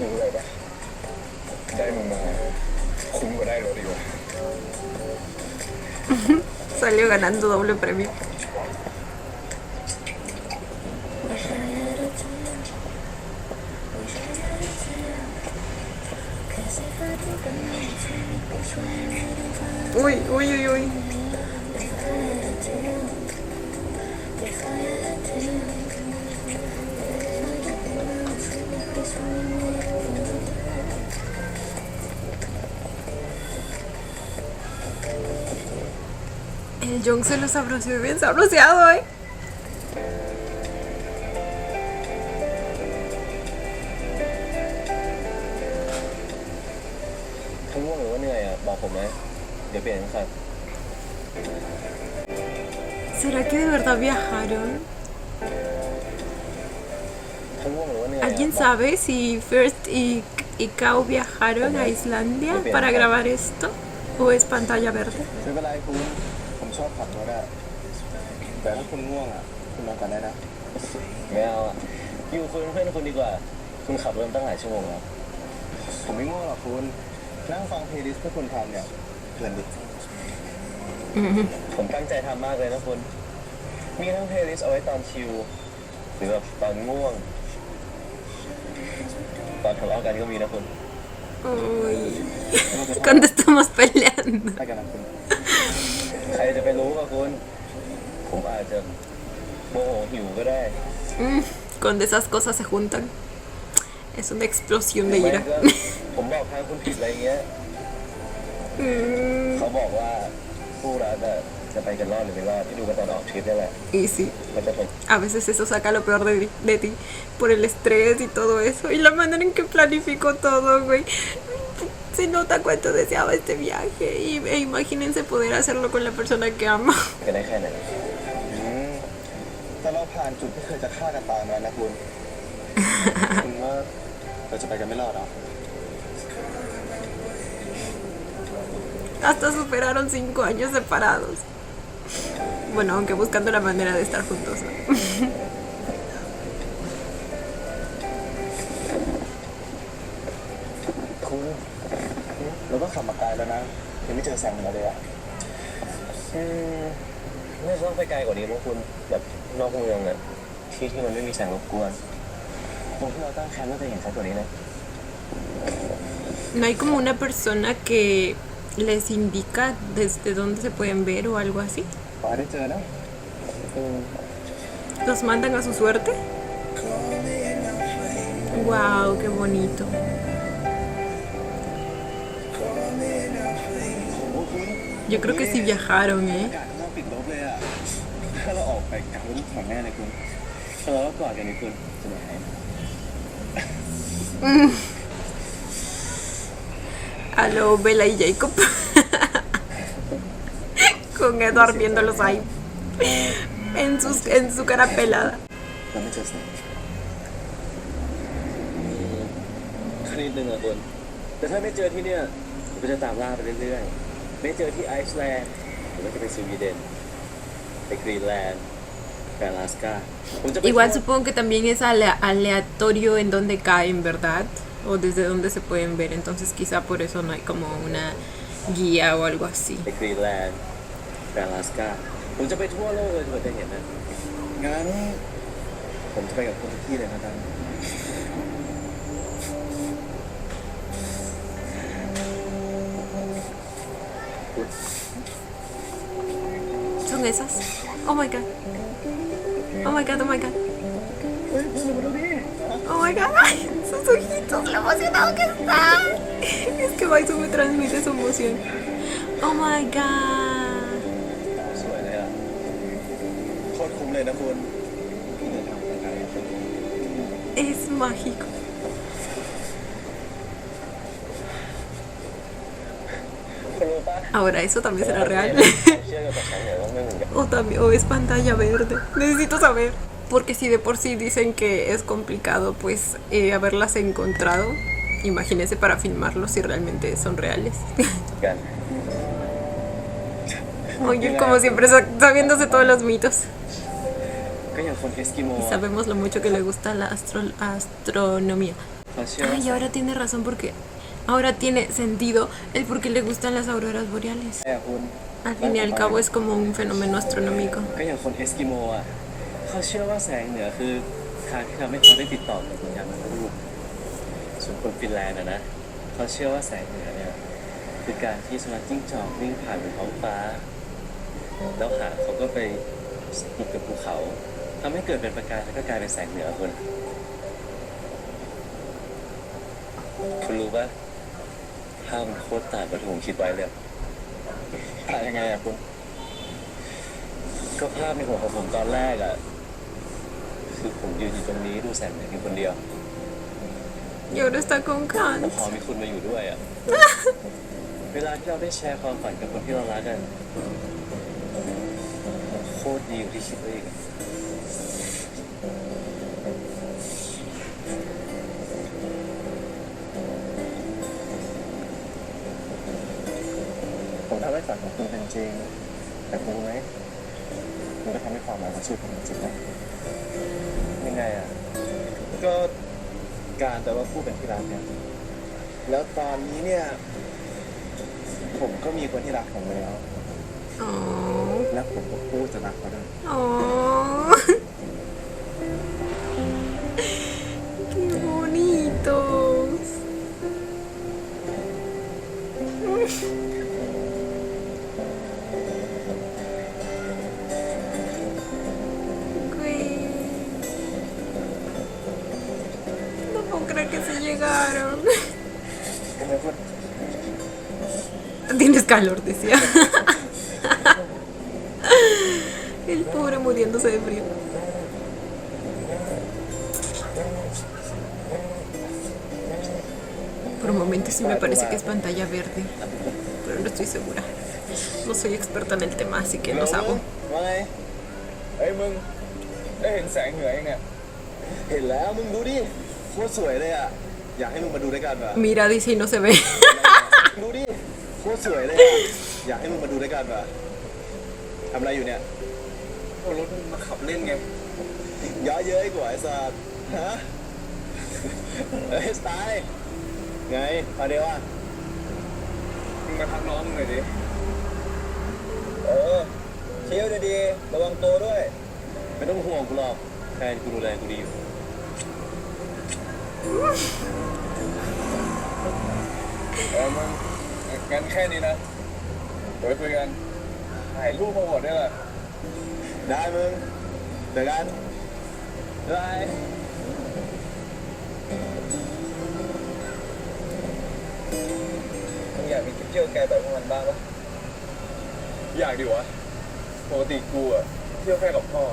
รู้อะไรปะได้มึงมาคุ้มกว่าได้รถดีกว่า Salió ganando doble premio. Uy, uy, uy, uy. El Jong se lo sabroseó bien sabroseado, ¿eh? ถ้าง่วงหรือว่าเหนื่อยอ่ะบอกผมนะเดี๋ยวเปลี่ยนครับ ¿Será que de verdad viajaron? ถ้าง่วงหรือว่าเหนื่อย ¿Alguien sabe si First y Kao viajaron a Islandia para grabar esto? ¿O es pantalla verde? ไม่เป็นไรคุณผมชอบขับรถอะแต่ถ้าคุณง่วงอะคุณนอนก่อนได้นะ ไม่เอาอ่ะอยู่คุยเป็นเพื่อนคุณดีกว่า คุณขับรถตั้งหลายชั่วโมงแล้ว ผมไม่ง่วงหรอกคุณนั่งฟังเพลย์ลิสต์ที่คุณทำเนี่ยเพลินดิ ผมตั้งใจทำมากเลยนะคุณ มีทั้งเพลย์ลิสต์เอาไว้ตอนชิลหรือแบบตอนง่วง ตอนทะเลาะกันก็มีนะคุณ Uy. Cuando estamos peleando. ได้กันนะคุณ ใครจะไปรู้ว่าคุณ ผมอาจจะโมโหหิวก็ได้ Cuando esas cosas se juntan. Es una explosión de ไม่ ira. ก็ผมบอกทางคุณผิดอะไรเงี้ย เขาบอกว่าคู่รักอะจะไปกันรอดหรือไม่รอดที่ดูกันตอนออกทริปนี่แหละ Y sí, มันจะผล a veces eso saca lo peor de ti por el estrés y todo eso. Y la manera en que planificó todo, güey. Se nota cuánto deseaba este viaje. E imagínense poder hacerlo con la persona que ama. กันได้แค่ไหน แต่เราผ่านจุดที่เคยจะฆ่ากันตายมานะคุณ คุณว่าเราจะไปกันไม่รอดหรอ Hasta superaron 5 años separados. Bueno, aunque buscando la manera de estar juntos, ¿no? คุณเราก็ขับมาไกลแล้วนะยังไม่เจอแสงเหนือเลยอะ ไม่ต้องไปไกลกว่านี้มั้งคุณแบบนอกเมืองอะที่มันไม่มีแสงรบกวนตรงที่เราตั้งแคมป์น่าจะเห็นชัดกว่านี้นะ No hay como una persona que les indica desde dónde se pueden ver o algo así. ขอให้ได้เจอนะ ¿Los mandan a su suerte? Wow, qué bonito. โอ้คุณ Yo creo que sí viajaron, อา ¿eh? กาศข้างนอกปิดลบเลยอะถ้าเราออกไปกลางรุ่มของแม่เลยคุณถ้าเราก็กอดกันนี่คุณจะไหน A lo Bella y Jacob. Con Edward viéndolos ahí. En su cara pelada. เราไม่เจอแสง แค่นิดนึงอะคุณแต่ถ้าไม่เจอที่เนี่ยผมก็จะตามล่าไปเรื่อยๆไม่เจอที่ไอซ์แลนด์ผมก็จะไปสวีเดนไปกรีนแลนด์ไปอลาสก้าผมจะไป Igual supongo que también es aleatorio en dónde caen, ¿verdad? O desde dónde se pueden ver. Entonces quizá por eso no hay como una guía o algo así. ไปกรีนแลนด์ไปอลาสก้าผมจะไปทั่วโลกเลยทุกคนจะเห็นนะ งั้นผมจะไปกับคุณทุกที่เลยนะครับ Son esas. Oh my god. Oh my god, oh my god. Oh my god. Ay, sus ojitos, lo emocionado que está. Es que Baisu me transmite su emoción. Oh my god. สวยเลยอะ โคตรคุ้มเลยนะคุณที่เดินทางไปไกลอะคุณ Es mágico. คุณรู้ปะ Ahora, ¿eso también será real? เชื่อกับฉันเนี่ยว่าไม่เหมือนกัน O también, o es pantalla verde. Necesito saber. Porque si de por sí dicen que es complicado, pues haberlas encontrado. Imagínense para filmarlos si realmente son reales. กัน Oye, como siempre, sabiéndose todos los mitos. ก็อย่างคนเอสกิโม Y sabemos lo mucho que le gusta la astronomía. เขาเชื่อว่า Ay, ahora tiene razón porque... Ahora tiene sentido el por qué le gustan las auroras boreales. แต่คุณ Al fin y al cabo es como un fenómeno astronómico. ก็อย่างคนเอสกิโมอ่ะเขาเชื่อว่าแสงเหนือคือทางที่ทำให้เขาได้ติดต่อกับวิญญาณบรรพบุรุษส่วนคนฟินแลนด์นะเขาเชื่อว่าแสงเหนือเนี่ยคือการที่สุนัขจิ้งจอกวิ่งผ่านบนท้องฟ้าแล้วหางเขาก็ไปติดกับภูเขาทำให้เกิดเป็นประกายแล้วก็กลายเป็นแสงเหนือคุณรู้ปะภาพมันโคตรต่างกับที่ผมคิดไว้เลย ถ่ายยังไงอะคุณ ก็ภาพในหัวของผมตอนแรกอ่ะคือผมยืนอยู่ตรงนี้ดูแสงเหนือเพียงคนเดียว Y ahora está con แต่ Kant. พอมีคุณมาอยู่ด้วยอ่ะ เวลาที่เราได้แชร์ความฝันกับคนที่เรารักกันโคตรดีกว่าที่คิดไว้อีกอะผมทำให้ฝันของคุณเป็นจริง แต่คุณรู้ไหมคุณก็ทำให้ความหมายของชีวิตผมเป็นจริงนะยังไงอ่ะ ก็การแต่ว่าพูดเป็นที่รักเนี่ย แล้วตอนนี้เนี่ย ผมก็มีคนที่รักผมแล้ว Oh. และผมก็พูดจะรักเขาด้วย Oh. Qué bonitos. Güey. No puedo creer que se llegaron. ¿Qué me fue? Tienes calor, decía. El pobre muriéndose de frío. Por un momento sí me parece que es pantalla verde, pero no estoy segura. No soy experta en el tema, así que no sabo. ว่าไง เฮ้ยมึงได้เห็นแสงเหนือยังเนี่ย เห็นแล้วมึงดูดิโคตรสวยเลยอ่ะ อยากให้มึงมาดูด้วยกันว่ะ Mira, dice y no se ve. ดูดิโคตรสวยเลยอ่ะ อยากให้มึงมาดูด้วยกันว่ะทำอะไรอยู่เนี่ย เอารถมึงมาขับเล่นไง เยอะเย้ยกว่าไอ้สัตว์ฮะเฮ้ยสไตล์ไงมาเดี๋ยวอ่ะ มึงมาพักน้องมึงหน่อยดิ เชี่ยวดีๆระวังตัวด้วย ไม่ต้องห่วงกูหรอกแฟนกูดูแลกูดีอยู่ มึงงั้นแค่นี้นะเดี๋ยวไปคุยกันถ่ายรูปมาหมดได้ละ ได้มึงเจอกันบาย มึงอยากมีคลิปเที่ยวไกลแบบพวกมันบ้างปะอยากดิวะปกติกูอะเที่ยวแค่กับพ่อ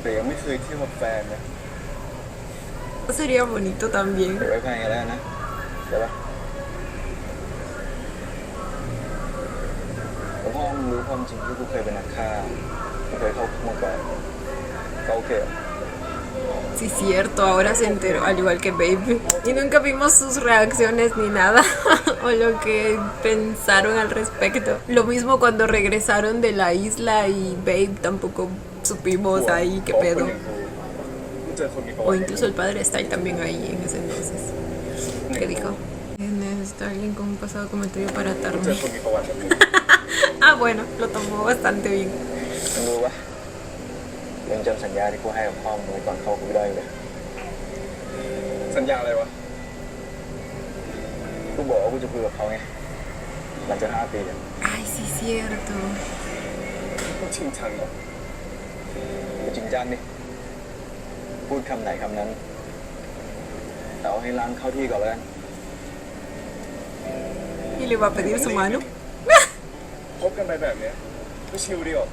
แต่ยังไม่เคยเที่ยวกับแฟนนะ Sería bonito también. เดี๋ยวไว้แพงกันแล้วนะเดี๋ยวปะแล้วพ่อมึงรู้ความจริงที่กูเคยเป็นนักฆ่ากูเคยเข้าคุกมาก่อนก็โอเค Sí, cierto, ahora se enteró, al igual que Babe. Y nunca vimos sus reacciones ni nada, o lo que pensaron al respecto. Lo mismo cuando regresaron de la isla y Babe tampoco supimos ahí qué pedo. O incluso el padre está ahí también ahí en ese entonces. ¿Qué dijo? Necesita alguien con un pasado comentario para atarme. Ah, bueno, lo tomó bastante bien. มึงรู้ปะยังจำสัญญาที่กูให้กับพ่อมึงไว้ก่อนเข้าคุกได้เลย สัญญาอะไรวะ กูบอกว่ากูจะคุยกับเขาไงหลังจาก5 ปีอะ Ay, sí, cierto. ต้องชิงชังเหรอ กูจริงจังดิพูดคำไหนคำนั้นแต่เอาให้ล้างเข้าที่ก่อนแล้วกัน Y le va a pedir su mano. คบกันไปแบบเนี้ยไม่ชิลดีหรอ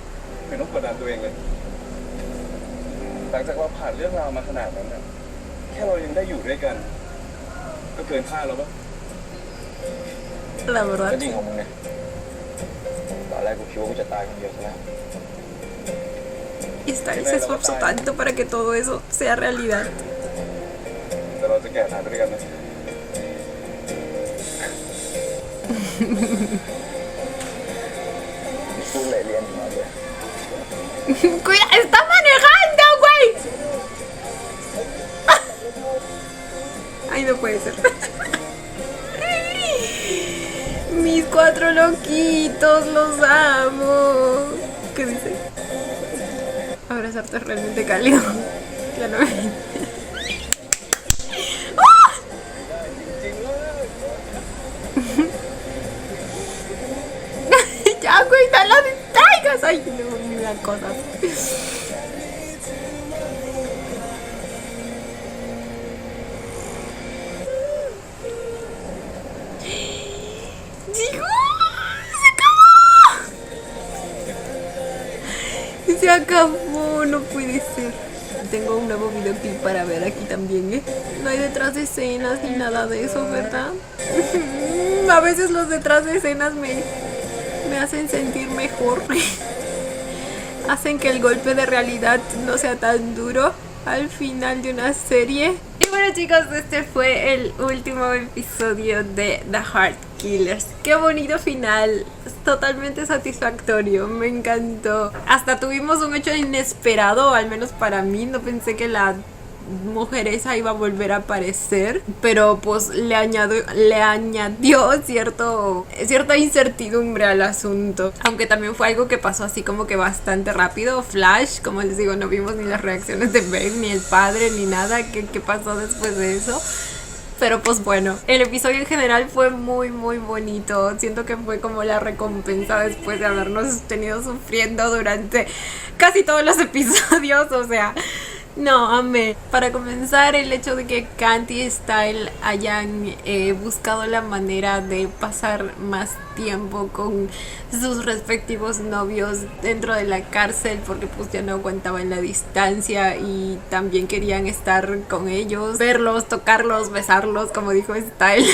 ไม่ต้องกดดันตัวเองเลย หลังจากเราผ่านเรื่องราวมาขนาดนั้นน่ะแค่เรายังได้อยู่ด้วยกัน ก็เกินค่าแล้วปะ La ก็ verdad. จริงของมึงเนี่ยตอนแรกกูคิดว่ากูจะตายคนเดียวซะแล้ว Y Style se esforzó tanto para que todo eso sea realidad. แต่เราจะแก่ตายไปด้วยกันนะ พูดเลยเรียนมาเลย Cuida, está manejando, güey. Ay, no puede ser. Mis 4 loquitos, los amo. ¿Qué dice? Abrazarte es realmente cálido. Ya no me... ¡Ah! Ya, güey, no la distraigas. Ay, no, me dan cosas. ¡Digo! ¡Se acabó! acabó, no puede ser. Tengo un nuevo videoclip para ver aquí también, ¿eh? No hay detrás de escenas ni nada de eso, ¿verdad? A veces los detrás de escenas me hacen sentir mejor. Hacen que el golpe de realidad no sea tan duro al final de una serie. Y bueno, chicos, este fue el último episodio de The Heart Killers. Qué bonito final, totalmente satisfactorio, me encantó. Hasta tuvimos un hecho inesperado, al menos para mí. No pensé que la mujer esa iba a volver a aparecer, pero pues le añadió cierta incertidumbre al asunto, aunque también fue algo que pasó así como que bastante rápido. Flash, como les digo, no vimos ni las reacciones de Babe, ni el padre, ni nada que pasó después de eso. Pero pues bueno, el episodio en general fue muy muy bonito. Siento que fue como la recompensa después de habernos tenido sufriendo durante casi todos los episodios, o sea, no, amé. Para comenzar, el hecho de que Kant y Style hayan buscado la manera de pasar más tiempo con sus respectivos novios dentro de la cárcel, porque pues ya no aguantaban la distancia y también querían estar con ellos, verlos, tocarlos, besarlos, como dijo Style.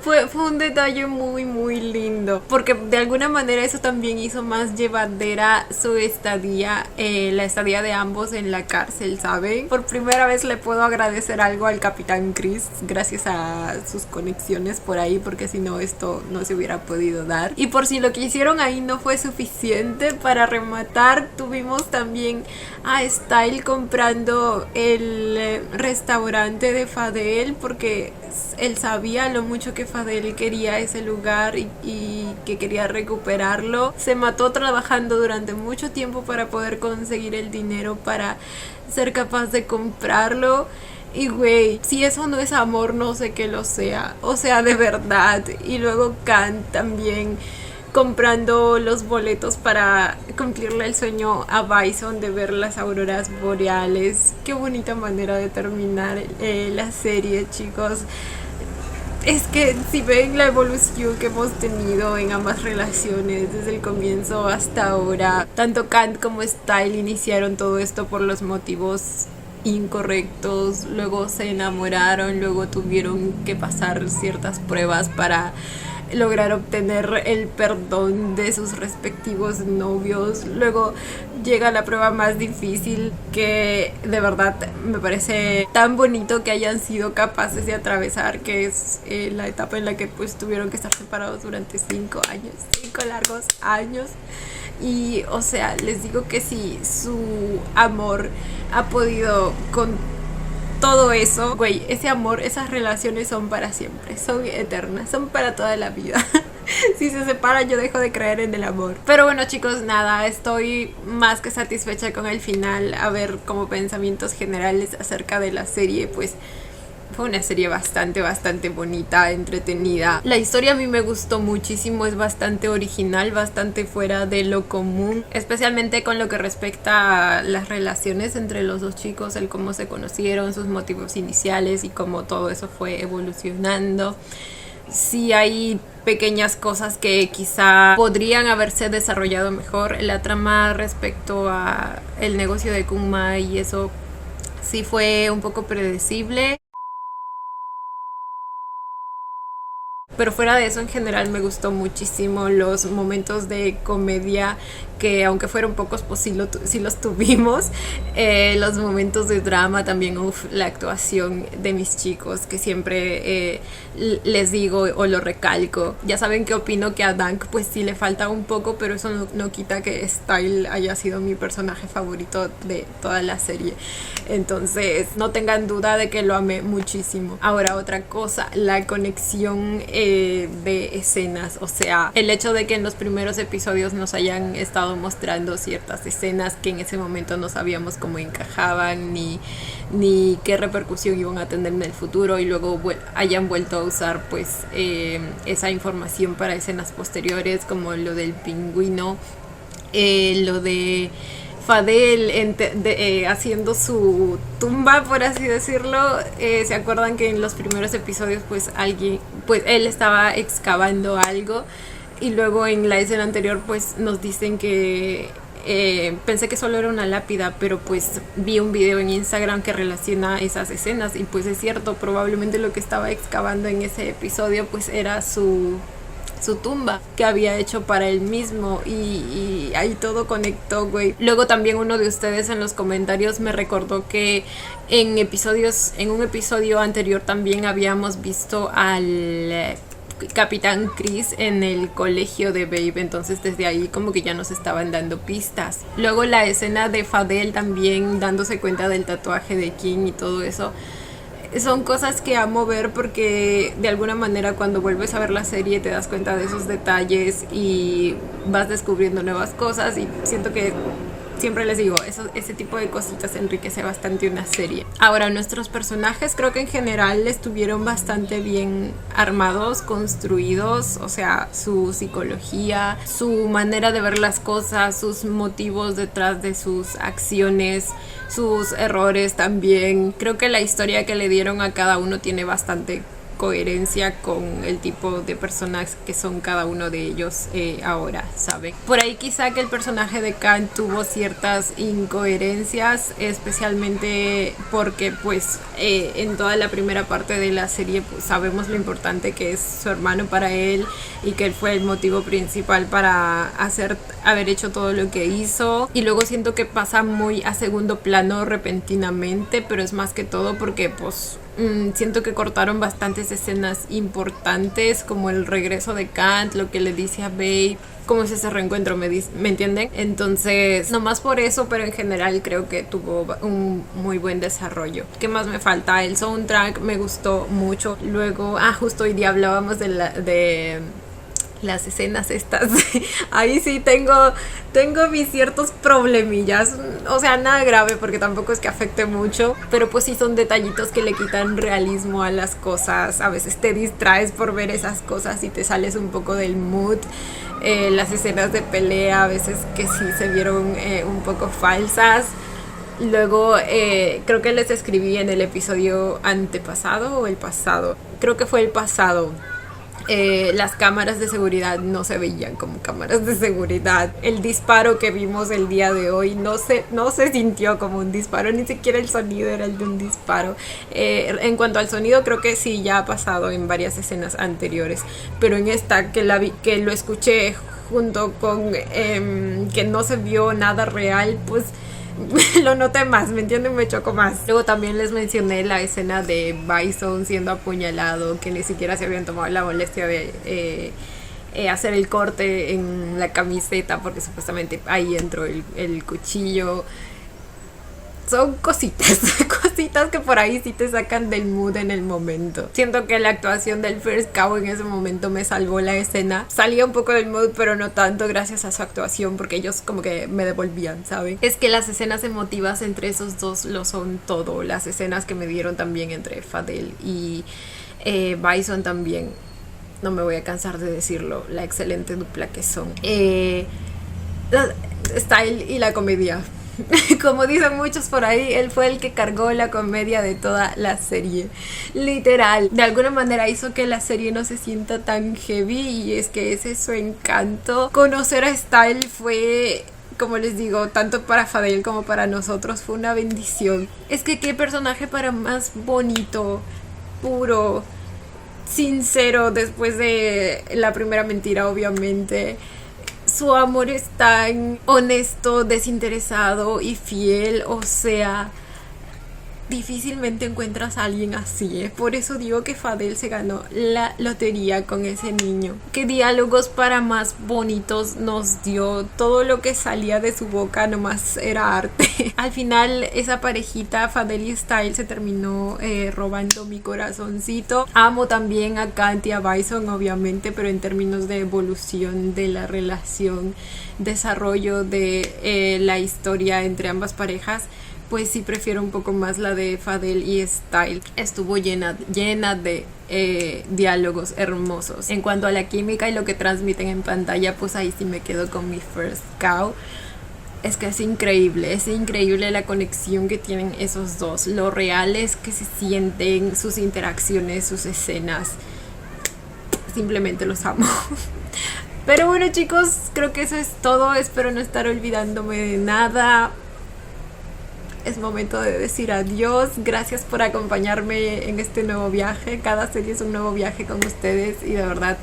fue un detalle muy muy lindo, porque de alguna manera eso también hizo más llevadera su estadía, la estadía de ambos en la cárcel, ¿saben? Por primera vez le puedo agradecer algo al Capitán Chris, gracias a sus conexiones por ahí, porque si no esto no se hubiera podido dar. Y por si lo que hicieron ahí no fue suficiente, para rematar tuvimos también a Style comprando el restaurante de Fadel, porque él sabía lo mucho que Fadel quería ese lugar y que quería recuperarlo. Se mató trabajando durante mucho tiempo para poder conseguir el dinero para ser capaz de comprarlo. Y güey, si eso no es amor, no sé qué lo sea. O sea, de verdad. Y luego Kant también comprando los boletos para cumplirle el sueño a Bison de ver las auroras boreales. Qué bonita manera de terminar la serie, chicos. Es que si ven la evolución que hemos tenido en ambas relaciones desde el comienzo hasta ahora, tanto Kant como Style iniciaron todo esto por los motivos incorrectos, luego se enamoraron, luego tuvieron que pasar ciertas pruebas para lograr obtener el perdón de sus respectivos novios. Luego llega la prueba más difícil, que de verdad me parece tan bonito que hayan sido capaces de atravesar, que es la etapa en la que pues tuvieron que estar separados durante 5 largos años. Y o sea, les digo que si su amor ha podido con todo eso, güey, ese amor, esas relaciones son para siempre, son eternas, son para toda la vida. Si se separan, yo dejo de creer en el amor. Pero bueno, chicos, nada, estoy más que satisfecha con el final. A ver, como pensamientos generales acerca de la serie, pues fue una serie bastante bonita, entretenida. La historia a mí me gustó muchísimo, es bastante original, bastante fuera de lo común, especialmente con lo que respecta a las relaciones entre los dos chicos, el cómo se conocieron, sus motivos iniciales y cómo todo eso fue evolucionando. Sí hay pequeñas cosas que quizá podrían haberse desarrollado mejor. La trama respecto a el negocio de Kuma y eso sí fue un poco predecible. Pero fuera de eso, en general me gustó muchísimo los momentos de comedia, que aunque fueron pocos, pues sí los tuvimos. Los momentos de drama también, la actuación de mis chicos, que siempre les digo o lo recalco. Ya saben que opino que a Dank pues sí le falta un poco, pero eso no quita que Style haya sido mi personaje favorito de toda la serie. Entonces no tengan duda de que lo amé muchísimo. Ahora, otra cosa, la conexión de escenas, o sea, el hecho de que en los primeros episodios nos hayan estado mostrando ciertas escenas que en ese momento no sabíamos cómo encajaban ni qué repercusión iban a tener en el futuro, y luego hayan vuelto a usar pues esa información para escenas posteriores, como lo del pingüino, lo de Fadel haciendo su tumba, por así decirlo. ¿Se acuerdan que en los primeros episodios pues él estaba excavando algo, y luego en la escena anterior pues nos dicen que pensé que solo era una lápida, pero pues vi un video en Instagram que relaciona esas escenas y pues es cierto, probablemente lo que estaba excavando en ese episodio pues era su tumba que había hecho para él mismo y ahí todo conectó, güey. Luego también uno de ustedes en los comentarios me recordó que en un episodio anterior también habíamos visto al Capitán Chris en el colegio de Babe, entonces desde ahí como que ya nos estaban dando pistas. Luego la escena de Fadel también dándose cuenta del tatuaje de King y todo eso. Son cosas que amo ver porque de alguna manera cuando vuelves a ver la serie te das cuenta de esos detalles y vas descubriendo nuevas cosas y siento que siempre les digo, ese tipo de cositas enriquece bastante una serie. Ahora, nuestros personajes creo que en general estuvieron bastante bien armados, construidos, o sea, su psicología, su manera de ver las cosas, sus motivos detrás de sus acciones, sus errores también. Creo que la historia que le dieron a cada uno tiene bastante coherencia con el tipo de personas que son cada uno de ellos ahora, ¿saben? Por ahí quizá que el personaje de Kant tuvo ciertas incoherencias, especialmente porque pues en toda la primera parte de la serie pues, sabemos lo importante que es su hermano para él y que él fue el motivo principal para haber hecho todo lo que hizo, y luego siento que pasa muy a segundo plano repentinamente, pero es más que todo porque pues siento que cortaron bastantes escenas importantes, como el regreso de Kant, lo que le dice a Babe, cómo es ese reencuentro, ¿me entienden? Entonces, no más por eso, pero en general creo que tuvo un muy buen desarrollo. ¿Qué más me falta? El soundtrack me gustó mucho. Luego, justo hoy día hablábamos de las escenas estas. Ahí sí tengo mis ciertos problemillas, o sea, nada grave porque tampoco es que afecte mucho, pero pues sí son detallitos que le quitan realismo a las cosas. A veces te distraes por ver esas cosas y te sales un poco del mood. Las escenas de pelea a veces que sí se vieron un poco falsas. Luego creo que les escribí en el episodio antepasado o el pasado, creo que fue el pasado. Las cámaras de seguridad no se veían como cámaras de seguridad. El disparo que vimos el día de hoy no se sintió como un disparo, ni siquiera el sonido era el de un disparo. En cuanto al sonido, creo que sí, ya ha pasado en varias escenas anteriores, pero en esta que lo escuché junto con que no se vio nada real, pues lo noté más, ¿me entienden? Me chocó más. Luego también les mencioné la escena de Bison siendo apuñalado, que ni siquiera se habían tomado la molestia de hacer el corte en la camiseta porque supuestamente ahí entró el cuchillo. Son cositas que por ahí sí te sacan del mood en el momento. Siento que la actuación del First Cow en ese momento me salvó la escena. Salía un poco del mood, pero no tanto gracias a su actuación, porque ellos como que me devolvían, ¿saben? Es que las escenas emotivas entre esos dos lo son todo. Las escenas que me dieron también entre Fadel y Bison también. No me voy a cansar de decirlo, la excelente dupla que son. Style y la comedia. Como dicen muchos por ahí, él fue el que cargó la comedia de toda la serie, literal. De alguna manera hizo que la serie no se sienta tan heavy, y es que ese es su encanto. Conocer a Style fue, como les digo, tanto para Fadel como para nosotros fue una bendición. Es que qué personaje para más bonito, puro, sincero después de la primera mentira, obviamente. Su amor es tan honesto, desinteresado y fiel, o sea, difícilmente encuentras a alguien así, ¿eh? Por eso digo que Fadel se ganó la lotería con ese niño. Qué diálogos para más bonitos nos dio. Todo lo que salía de su boca nomás era arte. Al final esa parejita, Fadel y Style, se terminó robando mi corazoncito. Amo también a Kant y a Bison, obviamente, pero en términos de evolución de la relación, desarrollo de la historia entre ambas parejas, pues sí prefiero un poco más la de Fadel y Style. Estuvo llena de diálogos hermosos. En cuanto a la química y lo que transmiten en pantalla, pues ahí sí me quedo con mi First Cow. Es que es increíble la conexión que tienen esos dos, lo reales que se sienten, sus interacciones, sus escenas. Simplemente los amo. Pero bueno, chicos, creo que eso es todo. Espero no estar olvidándome de nada. Es momento de decir adiós. Gracias por acompañarme en este nuevo viaje. Cada serie es un nuevo viaje con ustedes y de verdad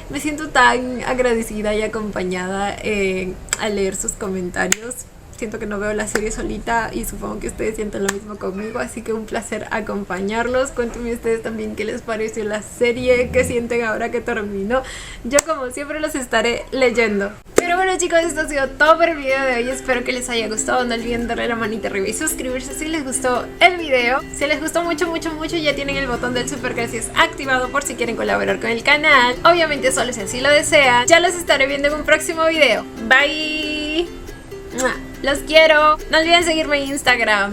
me siento tan agradecida y acompañada al leer sus comentarios. Siento que no veo la serie solita y supongo que ustedes sienten lo mismo conmigo, así que un placer acompañarlos. Cuéntenme ustedes también qué les pareció la serie, qué sienten ahora que terminó. Yo como siempre los estaré leyendo. Pero bueno chicos, esto ha sido todo por el video de hoy. Espero que les haya gustado. No olviden darle la manita arriba y suscribirse si les gustó el video. Si les gustó mucho ya tienen el botón del super gracias activado por si quieren colaborar con el canal. Obviamente solo si así lo desean. Ya los estaré viendo en un próximo video. Bye. Los quiero. No olviden seguirme en Instagram.